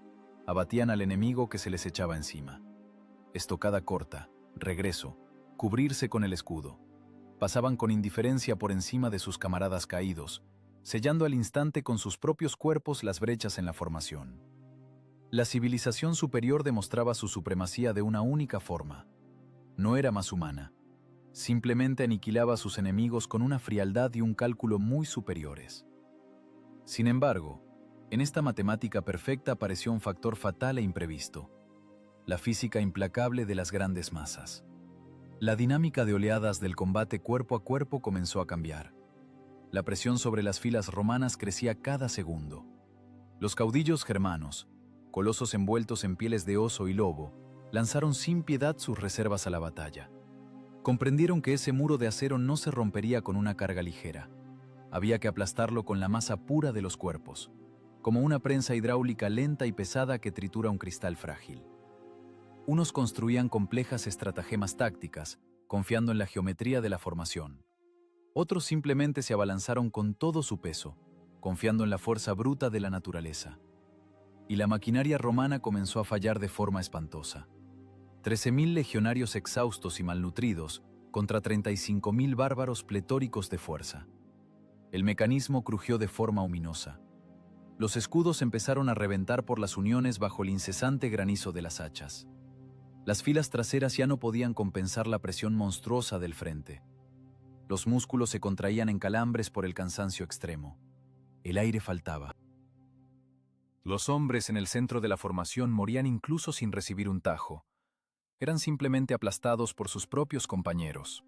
abatían al enemigo que se les echaba encima. Estocada corta, regreso, cubrirse con el escudo. Pasaban con indiferencia por encima de sus camaradas caídos, sellando al instante con sus propios cuerpos las brechas en la formación. La civilización superior demostraba su supremacía de una única forma. No era más humana. Simplemente aniquilaba a sus enemigos con una frialdad y un cálculo muy superiores. Sin embargo, en esta matemática perfecta apareció un factor fatal e imprevisto: la física implacable de las grandes masas. La dinámica de oleadas del combate cuerpo a cuerpo comenzó a cambiar. La presión sobre las filas romanas crecía cada segundo. Los caudillos germanos, colosos envueltos en pieles de oso y lobo, lanzaron sin piedad sus reservas a la batalla. Comprendieron que ese muro de acero no se rompería con una carga ligera. Había que aplastarlo con la masa pura de los cuerpos, como una prensa hidráulica lenta y pesada que tritura un cristal frágil. Unos construían complejas estratagemas tácticas, confiando en la geometría de la formación. Otros simplemente se abalanzaron con todo su peso, confiando en la fuerza bruta de la naturaleza. y la maquinaria romana comenzó a fallar de forma espantosa. 13.000 legionarios exhaustos y malnutridos contra 35.000 bárbaros pletóricos de fuerza. El mecanismo crujió de forma ominosa. Los escudos empezaron a reventar por las uniones bajo el incesante granizo de las hachas. Las filas traseras ya no podían compensar la presión monstruosa del frente. Los músculos se contraían en calambres por el cansancio extremo. El aire faltaba. Los hombres en el centro de la formación morían incluso sin recibir un tajo. Eran simplemente aplastados por sus propios compañeros.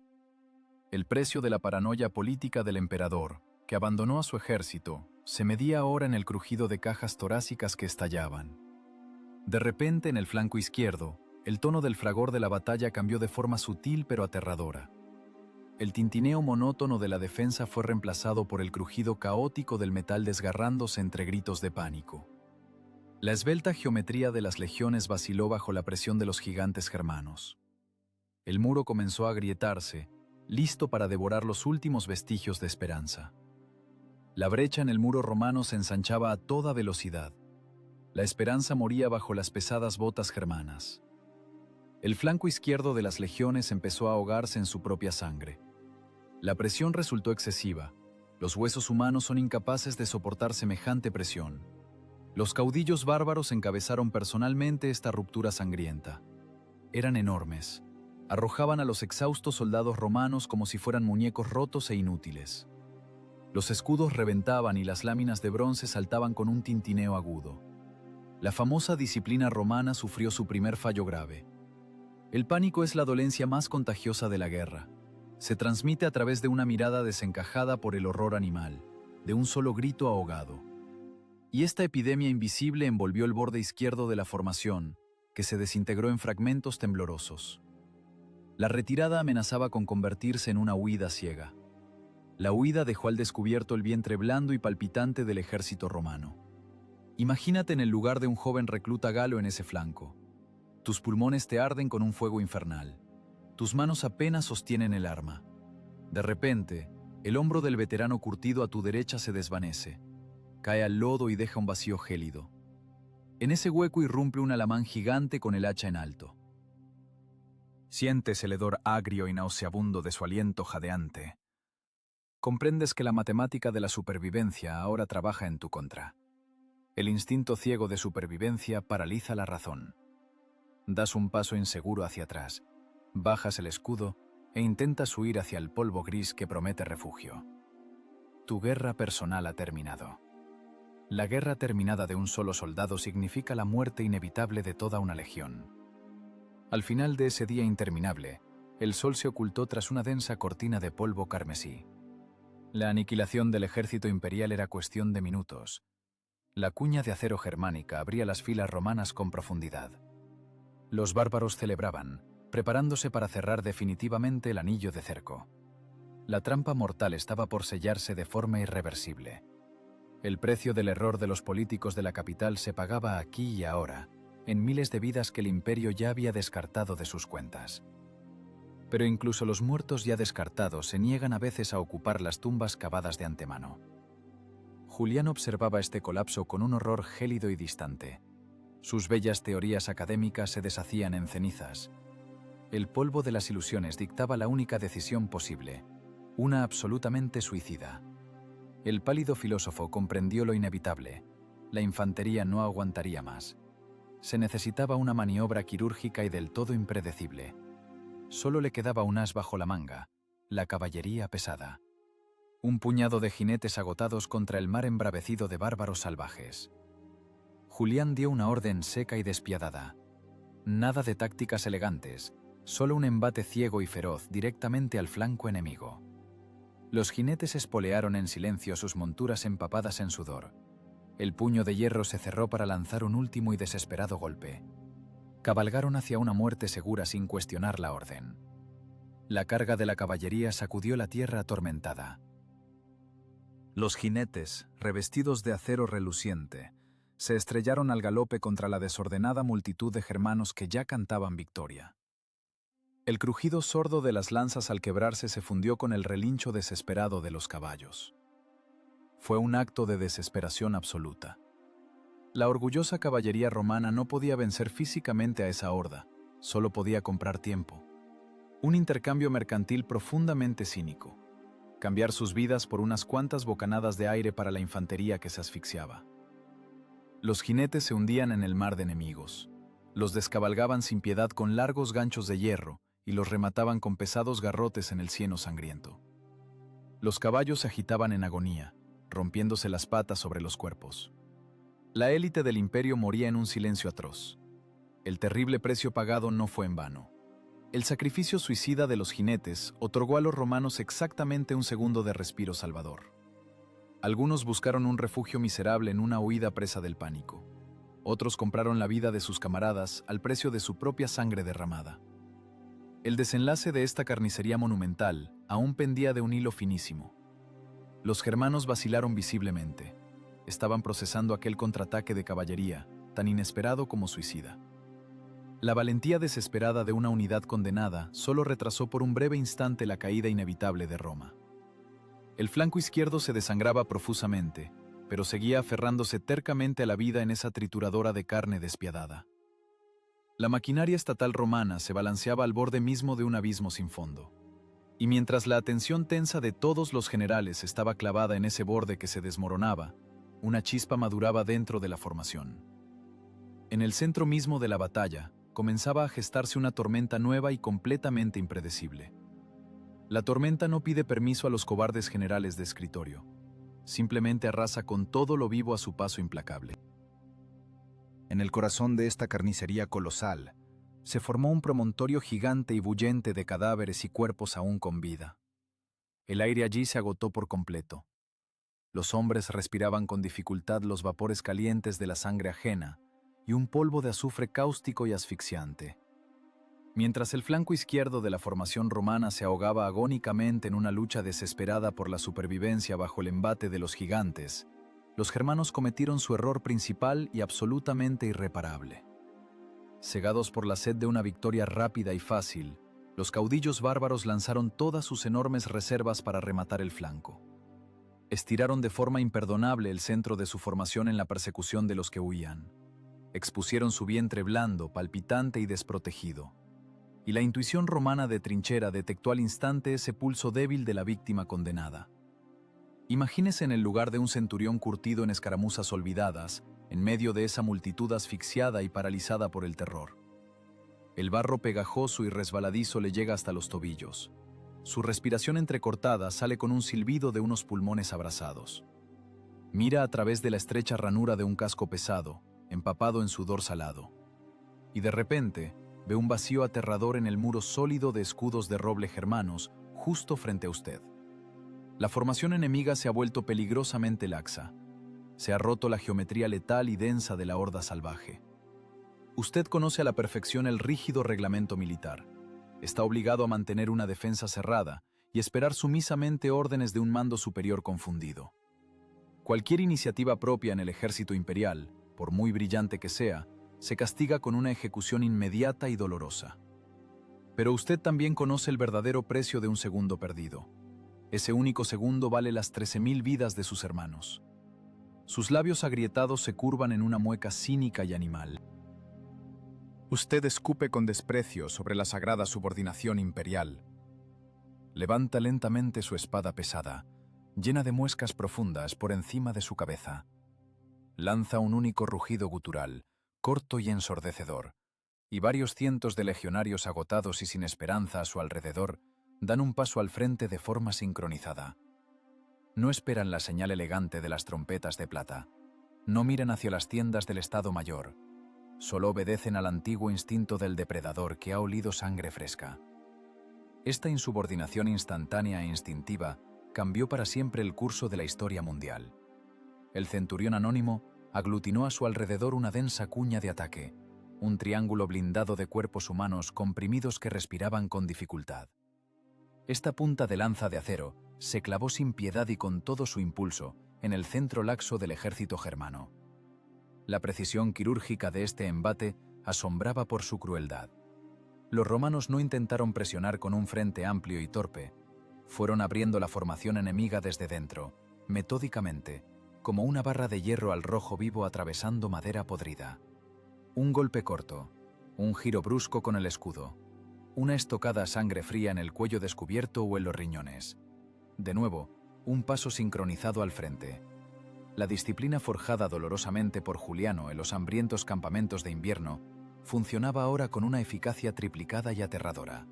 El precio de la paranoia política del emperador, que abandonó a su ejército, se medía ahora en el crujido de cajas torácicas que estallaban. De repente, en el flanco izquierdo, el tono del fragor de la batalla cambió de forma sutil pero aterradora. El tintineo monótono de la defensa fue reemplazado por el crujido caótico del metal desgarrándose entre gritos de pánico. La esbelta geometría de las legiones vaciló bajo la presión de los gigantes germanos. El muro comenzó a agrietarse, listo para devorar los últimos vestigios de esperanza. La brecha en el muro romano se ensanchaba a toda velocidad. La esperanza moría bajo las pesadas botas germanas. El flanco izquierdo de las legiones empezó a ahogarse en su propia sangre. La presión resultó excesiva. Los huesos humanos son incapaces de soportar semejante presión. Los caudillos bárbaros encabezaron personalmente esta ruptura sangrienta. Eran enormes. Arrojaban a los exhaustos soldados romanos como si fueran muñecos rotos e inútiles. Los escudos reventaban y las láminas de bronce saltaban con un tintineo agudo. La famosa disciplina romana sufrió su primer fallo grave. El pánico es la dolencia más contagiosa de la guerra. Se transmite a través de una mirada desencajada por el horror animal, de un solo grito ahogado. Y esta epidemia invisible envolvió el borde izquierdo de la formación, que se desintegró en fragmentos temblorosos. La retirada amenazaba con convertirse en una huida ciega. La huida dejó al descubierto el vientre blando y palpitante del ejército romano. Imagínate en el lugar de un joven recluta galo en ese flanco. Tus pulmones te arden con un fuego infernal. Tus manos apenas sostienen el arma. De repente, el hombro del veterano curtido a tu derecha se desvanece. Cae al lodo y deja un vacío gélido. En ese hueco irrumpe un alamán gigante con el hacha en alto. Sientes el hedor agrio y nauseabundo de su aliento jadeante. Comprendes que la matemática de la supervivencia ahora trabaja en tu contra. El instinto ciego de supervivencia paraliza la razón. Das un paso inseguro hacia atrás, bajas el escudo e intentas huir hacia el polvo gris que promete refugio. Tu guerra personal ha terminado. La guerra terminada de un solo soldado significa la muerte inevitable de toda una legión. Al final de ese día interminable, el sol se ocultó tras una densa cortina de polvo carmesí. La aniquilación del ejército imperial era cuestión de minutos. La cuña de acero germánica abría las filas romanas con profundidad. Los bárbaros celebraban, preparándose para cerrar definitivamente el anillo de cerco. La trampa mortal estaba por sellarse de forma irreversible. El precio del error de los políticos de la capital se pagaba aquí y ahora, en miles de vidas que el imperio ya había descartado de sus cuentas. Pero incluso los muertos ya descartados se niegan a veces a ocupar las tumbas cavadas de antemano. Julián observaba este colapso con un horror gélido y distante. Sus bellas teorías académicas se deshacían en cenizas. El polvo de las ilusiones dictaba la única decisión posible, una absolutamente suicida. El pálido filósofo comprendió lo inevitable. La infantería no aguantaría más. Se necesitaba una maniobra quirúrgica y del todo impredecible. Solo le quedaba un as bajo la manga, la caballería pesada. Un puñado de jinetes agotados contra el mar embravecido de bárbaros salvajes. Julián dio una orden seca y despiadada. Nada de tácticas elegantes, solo un embate ciego y feroz directamente al flanco enemigo. Los jinetes espolearon en silencio sus monturas empapadas en sudor. El puño de hierro se cerró para lanzar un último y desesperado golpe. Cabalgaron hacia una muerte segura sin cuestionar la orden. La carga de la caballería sacudió la tierra atormentada. Los jinetes, revestidos de acero reluciente, se estrellaron al galope contra la desordenada multitud de germanos que ya cantaban victoria. El crujido sordo de las lanzas al quebrarse se fundió con el relincho desesperado de los caballos. Fue un acto de desesperación absoluta. La orgullosa caballería romana no podía vencer físicamente a esa horda, solo podía comprar tiempo. Un intercambio mercantil profundamente cínico. Cambiar sus vidas por unas cuantas bocanadas de aire para la infantería que se asfixiaba. Los jinetes se hundían en el mar de enemigos. Los descabalgaban sin piedad con largos ganchos de hierro y los remataban con pesados garrotes en el cieno sangriento. Los caballos se agitaban en agonía, rompiéndose las patas sobre los cuerpos. La élite del imperio moría en un silencio atroz. El terrible precio pagado no fue en vano. El sacrificio suicida de los jinetes otorgó a los romanos exactamente un segundo de respiro salvador. Algunos buscaron un refugio miserable en una huida presa del pánico. Otros compraron la vida de sus camaradas al precio de su propia sangre derramada. El desenlace de esta carnicería monumental aún pendía de un hilo finísimo. Los germanos vacilaron visiblemente. Estaban procesando aquel contraataque de caballería, tan inesperado como suicida. La valentía desesperada de una unidad condenada solo retrasó por un breve instante la caída inevitable de Roma. El flanco izquierdo se desangraba profusamente, pero seguía aferrándose tercamente a la vida en esa trituradora de carne despiadada. La maquinaria estatal romana se balanceaba al borde mismo de un abismo sin fondo. Y mientras la atención tensa de todos los generales estaba clavada en ese borde que se desmoronaba, una chispa maduraba dentro de la formación. En el centro mismo de la batalla, comenzaba a gestarse una tormenta nueva y completamente impredecible. La tormenta no pide permiso a los cobardes generales de escritorio. Simplemente arrasa con todo lo vivo a su paso implacable. En el corazón de esta carnicería colosal, se formó un promontorio gigante y bullente de cadáveres y cuerpos aún con vida. El aire allí se agotó por completo. Los hombres respiraban con dificultad los vapores calientes de la sangre ajena y un polvo de azufre cáustico y asfixiante. Mientras el flanco izquierdo de la formación romana se ahogaba agónicamente en una lucha desesperada por la supervivencia bajo el embate de los gigantes, los germanos cometieron su error principal y absolutamente irreparable. Cegados por la sed de una victoria rápida y fácil, los caudillos bárbaros lanzaron todas sus enormes reservas para rematar el flanco. Estiraron de forma imperdonable el centro de su formación en la persecución de los que huían. Expusieron su vientre blando, palpitante y desprotegido. Y la intuición romana de trinchera detectó al instante ese pulso débil de la víctima condenada. Imagínese en el lugar de un centurión curtido en escaramuzas olvidadas, en medio de esa multitud asfixiada y paralizada por el terror. El barro pegajoso y resbaladizo le llega hasta los tobillos. Su respiración entrecortada sale con un silbido de unos pulmones abrasados. Mira a través de la estrecha ranura de un casco pesado, empapado en sudor salado. Y de repente, ve un vacío aterrador en el muro sólido de escudos de roble germanos, justo frente a usted. La formación enemiga se ha vuelto peligrosamente laxa. Se ha roto la geometría letal y densa de la horda salvaje. Usted conoce a la perfección el rígido reglamento militar. Está obligado a mantener una defensa cerrada y esperar sumisamente órdenes de un mando superior confundido. Cualquier iniciativa propia en el ejército imperial, por muy brillante que sea, se castiga con una ejecución inmediata y dolorosa. Pero usted también conoce el verdadero precio de un segundo perdido. Ese único segundo vale las 13.000 vidas de sus hermanos. Sus labios agrietados se curvan en una mueca cínica y animal. Usted escupe con desprecio sobre la sagrada subordinación imperial. Levanta lentamente su espada pesada, llena de muescas profundas por encima de su cabeza. Lanza un único rugido gutural, corto y ensordecedor, y varios cientos de legionarios agotados y sin esperanza a su alrededor dan un paso al frente de forma sincronizada. No esperan la señal elegante de las trompetas de plata. No miran hacia las tiendas del Estado Mayor. Solo obedecen al antiguo instinto del depredador que ha olido sangre fresca. Esta insubordinación instantánea e instintiva cambió para siempre el curso de la historia mundial. El centurión anónimo aglutinó a su alrededor una densa cuña de ataque, un triángulo blindado de cuerpos humanos comprimidos que respiraban con dificultad. Esta punta de lanza de acero se clavó sin piedad y con todo su impulso en el centro laxo del ejército germano. La precisión quirúrgica de este embate asombraba por su crueldad. Los romanos no intentaron presionar con un frente amplio y torpe. Fueron abriendo la formación enemiga desde dentro, metódicamente, como una barra de hierro al rojo vivo atravesando madera podrida. Un golpe corto, un giro brusco con el escudo, una estocada a sangre fría en el cuello descubierto o en los riñones. De nuevo, un paso sincronizado al frente. La disciplina forjada dolorosamente por Juliano en los hambrientos campamentos de invierno funcionaba ahora con una eficacia triplicada y aterradora.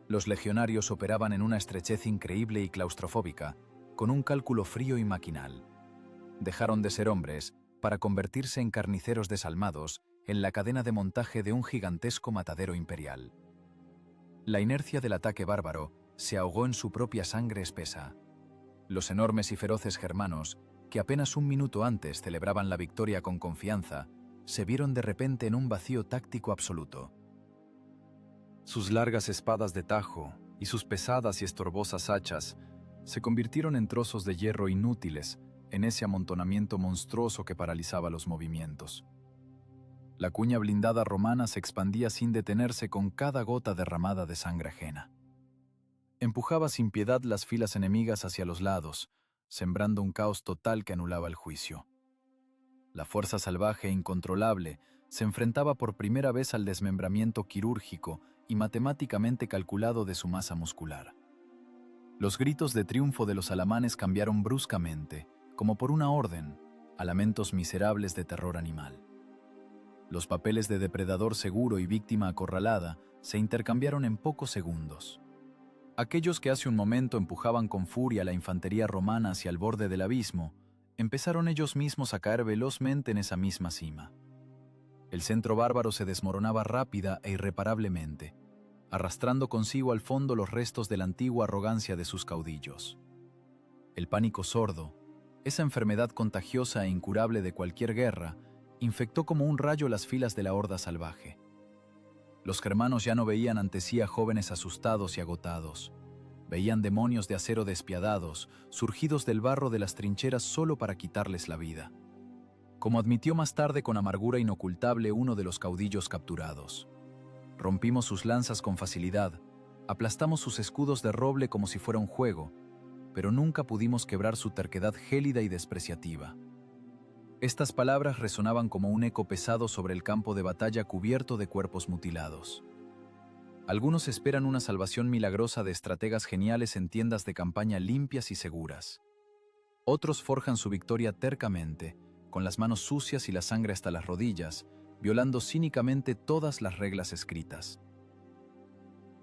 Los legionarios operaban en una estrechez increíble y claustrofóbica, con un cálculo frío y maquinal. Dejaron de ser hombres para convertirse en carniceros desalmados en la cadena de montaje de un gigantesco matadero imperial. La inercia del ataque bárbaro se ahogó en su propia sangre espesa. Los enormes y feroces germanos, que apenas un minuto antes celebraban la victoria con confianza, se vieron de repente en un vacío táctico absoluto. Sus largas espadas de tajo y sus pesadas y estorbosas hachas se convirtieron en trozos de hierro inútiles en ese amontonamiento monstruoso que paralizaba los movimientos. La cuña blindada romana se expandía sin detenerse con cada gota derramada de sangre ajena. Empujaba sin piedad las filas enemigas hacia los lados, sembrando un caos total que anulaba el juicio. La fuerza salvaje e incontrolable se enfrentaba por primera vez al desmembramiento quirúrgico y matemáticamente calculado de su masa muscular. Los gritos de triunfo de los alamanes cambiaron bruscamente, como por una orden, a lamentos miserables de terror animal. Los papeles de depredador seguro y víctima acorralada se intercambiaron en pocos segundos. Aquellos que hace un momento empujaban con furia la infantería romana hacia el borde del abismo, empezaron ellos mismos a caer velozmente en esa misma cima. El centro bárbaro se desmoronaba rápida e irreparablemente, arrastrando consigo al fondo los restos de la antigua arrogancia de sus caudillos. El pánico sordo, esa enfermedad contagiosa e incurable de cualquier guerra, infectó como un rayo las filas de la horda salvaje. Los germanos ya no veían ante sí a jóvenes asustados y agotados. Veían demonios de acero despiadados, surgidos del barro de las trincheras solo para quitarles la vida. Como admitió más tarde con amargura inocultable uno de los caudillos capturados. Rompimos sus lanzas con facilidad, aplastamos sus escudos de roble como si fuera un juego, pero nunca pudimos quebrar su terquedad gélida y despreciativa. Estas palabras resonaban como un eco pesado sobre el campo de batalla cubierto de cuerpos mutilados. Algunos esperan una salvación milagrosa de estrategas geniales en tiendas de campaña limpias y seguras. Otros forjan su victoria tercamente, con las manos sucias y la sangre hasta las rodillas, violando cínicamente todas las reglas escritas.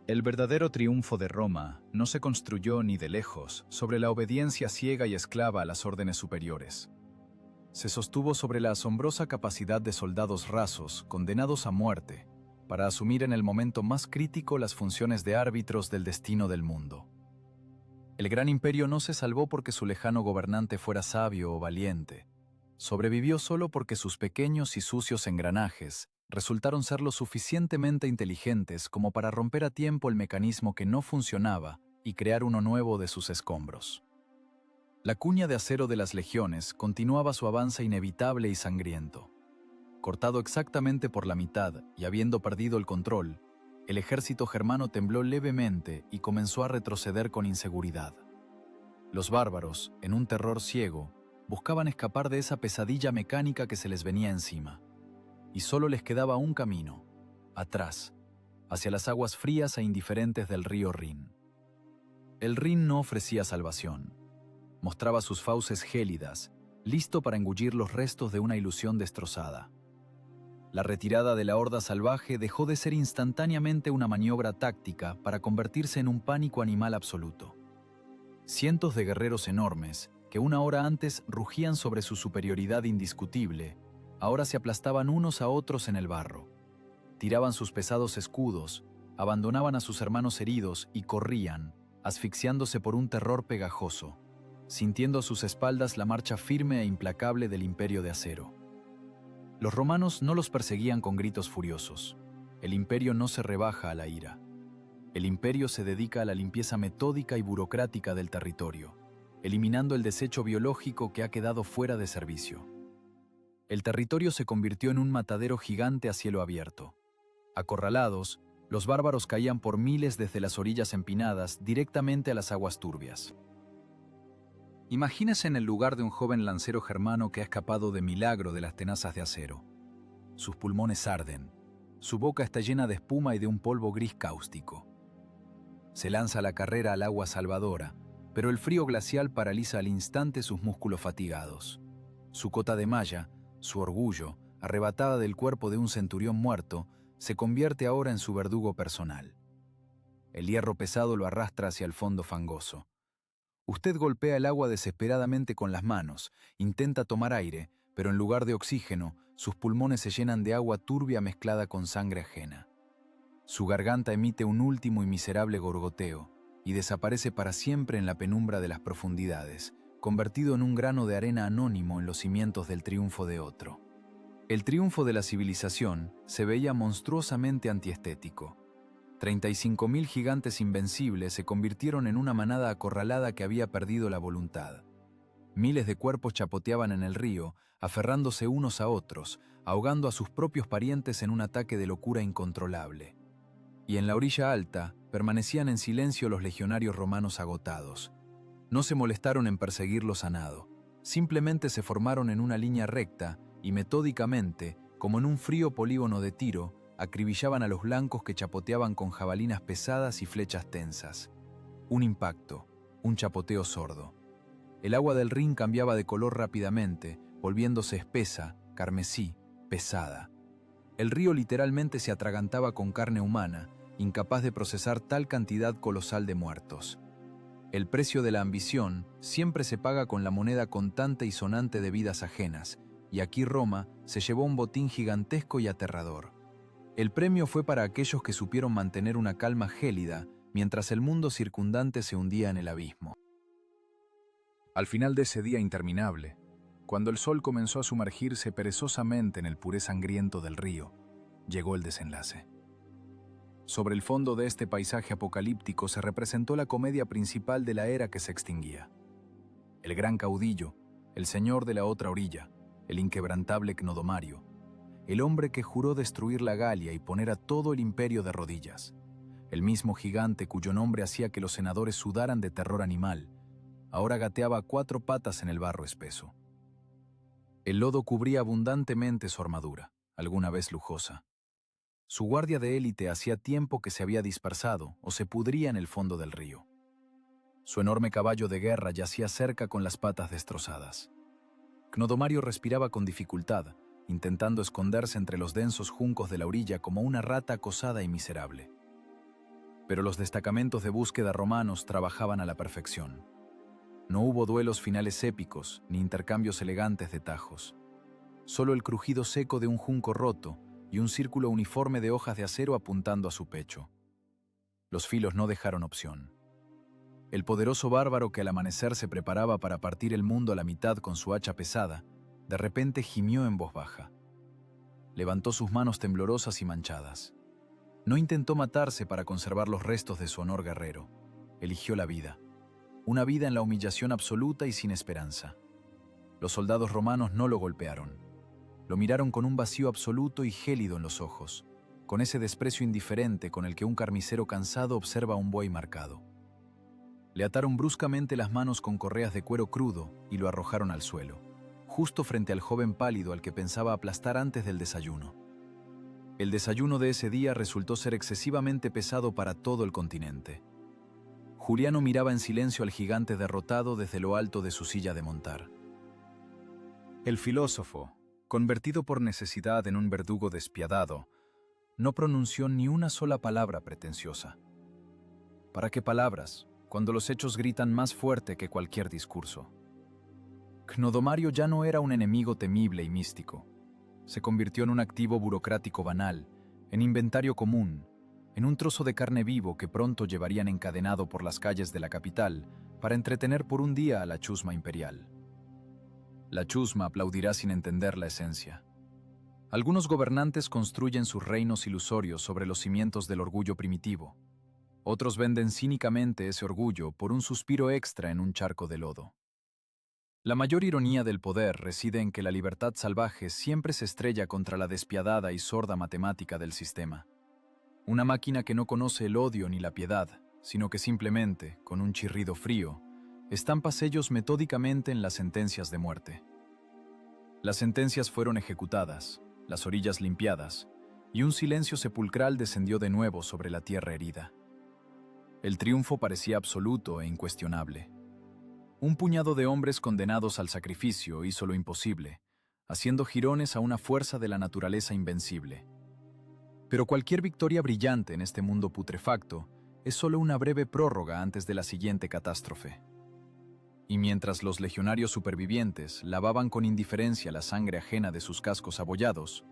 El verdadero triunfo de Roma no se construyó ni de lejos sobre la obediencia ciega y esclava a las órdenes superiores. Se sostuvo sobre la asombrosa capacidad de soldados rasos, condenados a muerte, para asumir en el momento más crítico las funciones de árbitros del destino del mundo. El gran imperio no se salvó porque su lejano gobernante fuera sabio o valiente. Sobrevivió solo porque sus pequeños y sucios engranajes resultaron ser lo suficientemente inteligentes como para romper a tiempo el mecanismo que no funcionaba y crear uno nuevo de sus escombros. La cuña de acero de las legiones continuaba su avance inevitable y sangriento. Cortado exactamente por la mitad y habiendo perdido el control, el ejército germano tembló levemente y comenzó a retroceder con inseguridad. Los bárbaros, en un terror ciego, buscaban escapar de esa pesadilla mecánica que se les venía encima. Y solo les quedaba un camino, atrás, hacia las aguas frías e indiferentes del río Rin. El Rin no ofrecía salvación. Mostraba sus fauces gélidas, listo para engullir los restos de una ilusión destrozada. La retirada de la horda salvaje dejó de ser instantáneamente una maniobra táctica para convertirse en un pánico animal absoluto. Cientos de guerreros enormes, que una hora antes rugían sobre su superioridad indiscutible, ahora se aplastaban unos a otros en el barro. Tiraban sus pesados escudos, abandonaban a sus hermanos heridos y corrían, asfixiándose por un terror pegajoso, sintiendo a sus espaldas la marcha firme e implacable del imperio de acero. Los romanos no los perseguían con gritos furiosos. El imperio no se rebaja a la ira. El imperio se dedica a la limpieza metódica y burocrática del territorio, eliminando el desecho biológico que ha quedado fuera de servicio. El territorio se convirtió en un matadero gigante a cielo abierto. Acorralados, los bárbaros caían por miles desde las orillas empinadas directamente a las aguas turbias. Imagínese en el lugar de un joven lancero germano que ha escapado de milagro de las tenazas de acero. Sus pulmones arden, su boca está llena de espuma y de un polvo gris cáustico. Se lanza a la carrera al agua salvadora, pero el frío glacial paraliza al instante sus músculos fatigados. Su cota de malla, su orgullo, arrebatada del cuerpo de un centurión muerto, se convierte ahora en su verdugo personal. El hierro pesado lo arrastra hacia el fondo fangoso. Usted golpea el agua desesperadamente con las manos, intenta tomar aire, pero en lugar de oxígeno, sus pulmones se llenan de agua turbia mezclada con sangre ajena. Su garganta emite un último y miserable gorgoteo y desaparece para siempre en la penumbra de las profundidades, convertido en un grano de arena anónimo en los cimientos del triunfo de otro. El triunfo de la civilización se veía monstruosamente antiestético. 35.000 gigantes invencibles se convirtieron en una manada acorralada que había perdido la voluntad. Miles de cuerpos chapoteaban en el río, aferrándose unos a otros, ahogando a sus propios parientes en un ataque de locura incontrolable. Y en la orilla alta permanecían en silencio los legionarios romanos agotados. No se molestaron en perseguirlos a nado, simplemente se formaron en una línea recta y metódicamente, como en un frío polígono de tiro, acribillaban a los blancos que chapoteaban con jabalinas pesadas y flechas tensas. Un impacto, un chapoteo sordo. El agua del Rin cambiaba de color rápidamente, volviéndose espesa, carmesí, pesada. El río literalmente se atragantaba con carne humana, incapaz de procesar tal cantidad colosal de muertos. El precio de la ambición siempre se paga con la moneda contante y sonante de vidas ajenas, y aquí Roma se llevó un botín gigantesco y aterrador. El premio fue para aquellos que supieron mantener una calma gélida mientras el mundo circundante se hundía en el abismo. Al final de ese día interminable, cuando el sol comenzó a sumergirse perezosamente en el puré sangriento del río, llegó el desenlace. Sobre el fondo de este paisaje apocalíptico se representó la comedia principal de la era que se extinguía. El gran caudillo, el señor de la otra orilla, el inquebrantable Cnodomario, el hombre que juró destruir la Galia y poner a todo el imperio de rodillas, el mismo gigante cuyo nombre hacía que los senadores sudaran de terror animal, ahora gateaba a 4 patas en el barro espeso. El lodo cubría abundantemente su armadura, alguna vez lujosa. Su guardia de élite hacía tiempo que se había dispersado o se pudría en el fondo del río. Su enorme caballo de guerra yacía cerca con las patas destrozadas. Cnodomario respiraba con dificultad, intentando esconderse entre los densos juncos de la orilla como una rata acosada y miserable. Pero los destacamentos de búsqueda romanos trabajaban a la perfección. No hubo duelos finales épicos ni intercambios elegantes de tajos. Solo el crujido seco de un junco roto y un círculo uniforme de hojas de acero apuntando a su pecho. Los filos no dejaron opción. El poderoso bárbaro que al amanecer se preparaba para partir el mundo a la mitad con su hacha pesada, de repente gimió en voz baja. Levantó sus manos temblorosas y manchadas. No intentó matarse para conservar los restos de su honor guerrero. Eligió la vida. Una vida en la humillación absoluta y sin esperanza. Los soldados romanos no lo golpearon. Lo miraron con un vacío absoluto y gélido en los ojos, con ese desprecio indiferente con el que un carnicero cansado observa a un buey marcado. Le ataron bruscamente las manos con correas de cuero crudo y lo arrojaron al suelo, justo frente al joven pálido al que pensaba aplastar antes del desayuno. El desayuno de ese día resultó ser excesivamente pesado para todo el continente. Juliano miraba en silencio al gigante derrotado desde lo alto de su silla de montar. El filósofo, convertido por necesidad en un verdugo despiadado, no pronunció ni una sola palabra pretenciosa. ¿Para qué palabras, cuando los hechos gritan más fuerte que cualquier discurso? Cnodomario ya no era un enemigo temible y místico. Se convirtió en un activo burocrático banal, en inventario común, en un trozo de carne vivo que pronto llevarían encadenado por las calles de la capital para entretener por un día a la chusma imperial. La chusma aplaudirá sin entender la esencia. Algunos gobernantes construyen sus reinos ilusorios sobre los cimientos del orgullo primitivo. Otros venden cínicamente ese orgullo por un suspiro extra en un charco de lodo. La mayor ironía del poder reside en que la libertad salvaje siempre se estrella contra la despiadada y sorda matemática del sistema. Una máquina que no conoce el odio ni la piedad, sino que simplemente, con un chirrido frío, estampa sellos metódicamente en las sentencias de muerte. Las sentencias fueron ejecutadas, las orillas limpiadas, y un silencio sepulcral descendió de nuevo sobre la tierra herida. El triunfo parecía absoluto e incuestionable. Un puñado de hombres condenados al sacrificio hizo lo imposible, haciendo jirones a una fuerza de la naturaleza invencible. Pero cualquier victoria brillante en este mundo putrefacto es solo una breve prórroga antes de la siguiente catástrofe. Y mientras los legionarios supervivientes lavaban con indiferencia la sangre ajena de sus cascos abollados,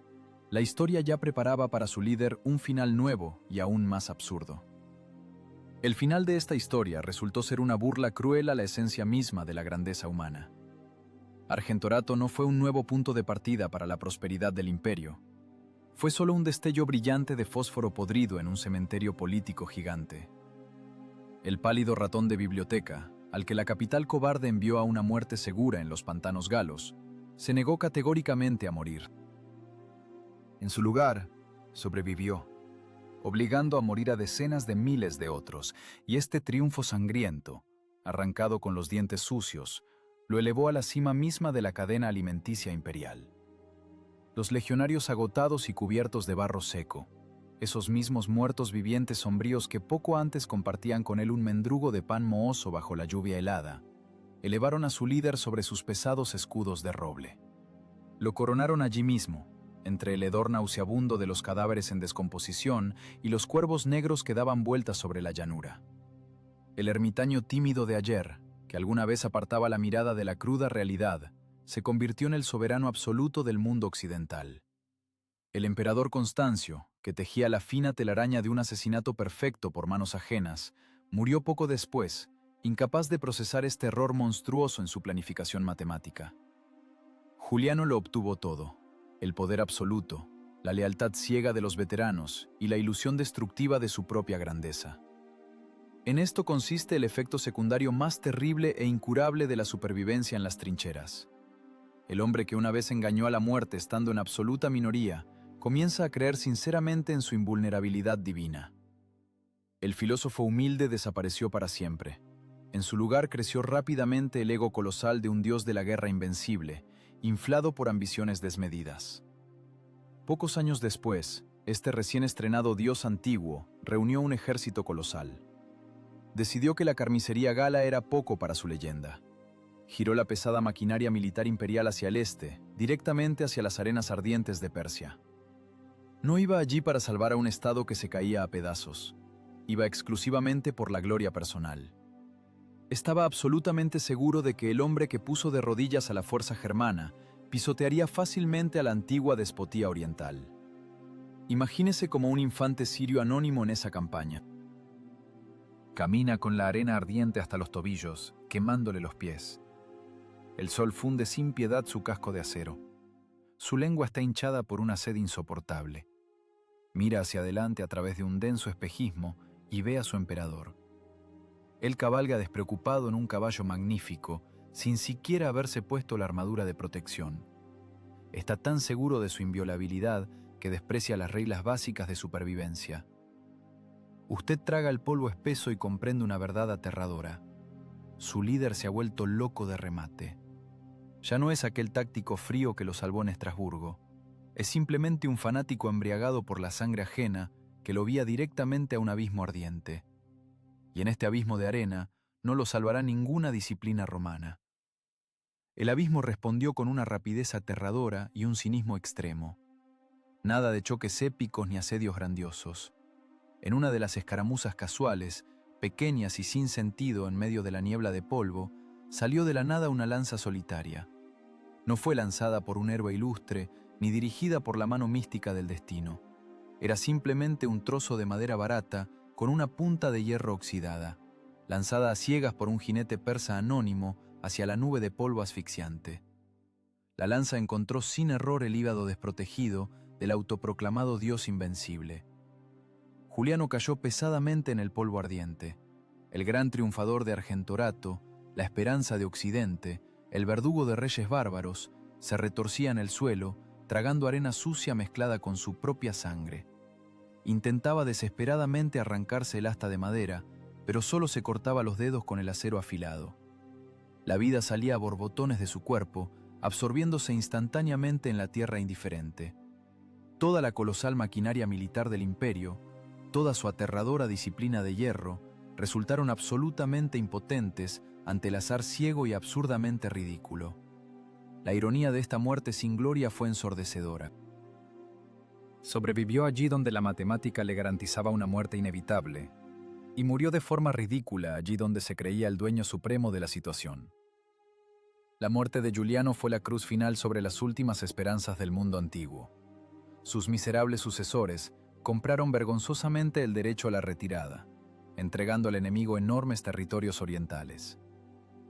la historia ya preparaba para su líder un final nuevo y aún más absurdo. El final de esta historia resultó ser una burla cruel a la esencia misma de la grandeza humana. Argentorato no fue un nuevo punto de partida para la prosperidad del imperio. Fue solo un destello brillante de fósforo podrido en un cementerio político gigante. El pálido ratón de biblioteca, al que la capital cobarde envió a una muerte segura en los pantanos galos, se negó categóricamente a morir. En su lugar, sobrevivió, obligando a morir a decenas de miles de otros, y este triunfo sangriento, arrancado con los dientes sucios, lo elevó a la cima misma de la cadena alimenticia imperial. Los legionarios agotados y cubiertos de barro seco, esos mismos muertos vivientes sombríos que poco antes compartían con él un mendrugo de pan mohoso bajo la lluvia helada, elevaron a su líder sobre sus pesados escudos de roble. Lo coronaron allí mismo, entre el hedor nauseabundo de los cadáveres en descomposición y los cuervos negros que daban vueltas sobre la llanura. El ermitaño tímido de ayer, que alguna vez apartaba la mirada de la cruda realidad, se convirtió en el soberano absoluto del mundo occidental. El emperador Constancio, que tejía la fina telaraña de un asesinato perfecto por manos ajenas, murió poco después, incapaz de procesar este error monstruoso en su planificación matemática. Juliano lo obtuvo todo: el poder absoluto, la lealtad ciega de los veteranos y la ilusión destructiva de su propia grandeza. En esto consiste el efecto secundario más terrible e incurable de la supervivencia en las trincheras. El hombre que una vez engañó a la muerte estando en absoluta minoría, comienza a creer sinceramente en su invulnerabilidad divina. El filósofo humilde desapareció para siempre. En su lugar creció rápidamente el ego colosal de un dios de la guerra invencible, inflado por ambiciones desmedidas. Pocos años después, este recién estrenado dios antiguo reunió un ejército colosal. Decidió que la carnicería gala era poco para su leyenda. Giró la pesada maquinaria militar imperial hacia el este, directamente hacia las arenas ardientes de Persia. No iba allí para salvar a un estado que se caía a pedazos. Iba exclusivamente por la gloria personal. Estaba absolutamente seguro de que el hombre que puso de rodillas a la fuerza germana pisotearía fácilmente a la antigua despotía oriental. Imagínese como un infante sirio anónimo en esa campaña. Camina con la arena ardiente hasta los tobillos, quemándole los pies. El sol funde sin piedad su casco de acero. Su lengua está hinchada por una sed insoportable. Mira hacia adelante a través de un denso espejismo y ve a su emperador. Él cabalga despreocupado en un caballo magnífico, sin siquiera haberse puesto la armadura de protección. Está tan seguro de su inviolabilidad que desprecia las reglas básicas de supervivencia. Usted traga el polvo espeso y comprende una verdad aterradora. Su líder se ha vuelto loco de remate. Ya no es aquel táctico frío que lo salvó en Estrasburgo. Es simplemente un fanático embriagado por la sangre ajena que lo guía directamente a un abismo ardiente. Y en este abismo de arena no lo salvará ninguna disciplina romana. El abismo respondió con una rapidez aterradora y un cinismo extremo. Nada de choques épicos ni asedios grandiosos. En una de las escaramuzas casuales, pequeñas y sin sentido en medio de la niebla de polvo, salió de la nada una lanza solitaria. No fue lanzada por un héroe ilustre, ni dirigida por la mano mística del destino. Era simplemente un trozo de madera barata con una punta de hierro oxidada, lanzada a ciegas por un jinete persa anónimo hacia la nube de polvo asfixiante. La lanza encontró sin error el hígado desprotegido del autoproclamado dios invencible. Juliano cayó pesadamente en el polvo ardiente. El gran triunfador de Argentorato, la esperanza de Occidente, el verdugo de reyes bárbaros, se retorcía en el suelo, tragando arena sucia mezclada con su propia sangre. Intentaba desesperadamente arrancarse el asta de madera, pero solo se cortaba los dedos con el acero afilado. La vida salía a borbotones de su cuerpo, absorbiéndose instantáneamente en la tierra indiferente. Toda la colosal maquinaria militar del imperio, toda su aterradora disciplina de hierro, resultaron absolutamente impotentes ante el azar ciego y absurdamente ridículo. La ironía de esta muerte sin gloria fue ensordecedora. Sobrevivió allí donde la matemática le garantizaba una muerte inevitable, y murió de forma ridícula allí donde se creía el dueño supremo de la situación. La muerte de Juliano fue la cruz final sobre las últimas esperanzas del mundo antiguo. Sus miserables sucesores compraron vergonzosamente el derecho a la retirada, entregando al enemigo enormes territorios orientales.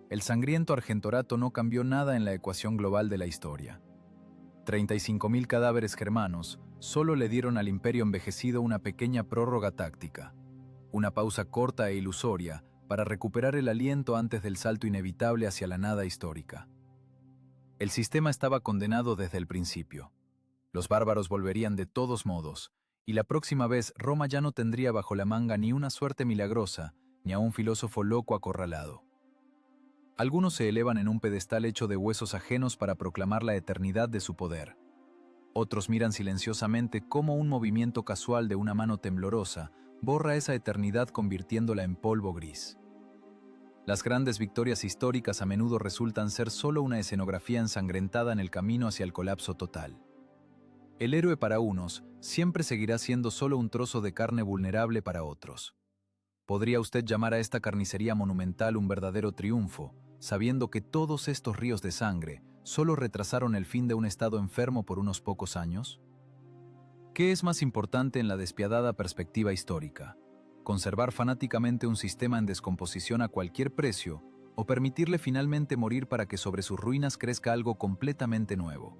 El sangriento Argentorato no cambió nada en la ecuación global de la historia. 35.000 cadáveres germanos solo le dieron al imperio envejecido una pequeña prórroga táctica, una pausa corta e ilusoria para recuperar el aliento antes del salto inevitable hacia la nada histórica. El sistema estaba condenado desde el principio. Los bárbaros volverían de todos modos, y la próxima vez Roma ya no tendría bajo la manga ni una suerte milagrosa, ni a un filósofo loco acorralado. Algunos se elevan en un pedestal hecho de huesos ajenos para proclamar la eternidad de su poder. Otros miran silenciosamente cómo un movimiento casual de una mano temblorosa borra esa eternidad convirtiéndola en polvo gris. Las grandes victorias históricas a menudo resultan ser solo una escenografía ensangrentada en el camino hacia el colapso total. El héroe para unos siempre seguirá siendo solo un trozo de carne vulnerable para otros. ¿Podría usted llamar a esta carnicería monumental un verdadero triunfo, sabiendo que todos estos ríos de sangre solo retrasaron el fin de un estado enfermo por unos pocos años? ¿Qué es más importante en la despiadada perspectiva histórica? ¿Conservar fanáticamente un sistema en descomposición a cualquier precio o permitirle finalmente morir para que sobre sus ruinas crezca algo completamente nuevo?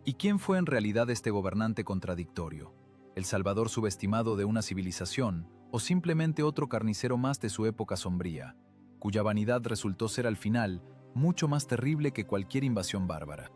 ¿Y quién fue en realidad este gobernante contradictorio? ¿El salvador subestimado de una civilización o simplemente otro carnicero más de su época sombría, cuya vanidad resultó ser al final mucho más terrible que cualquier invasión bárbara?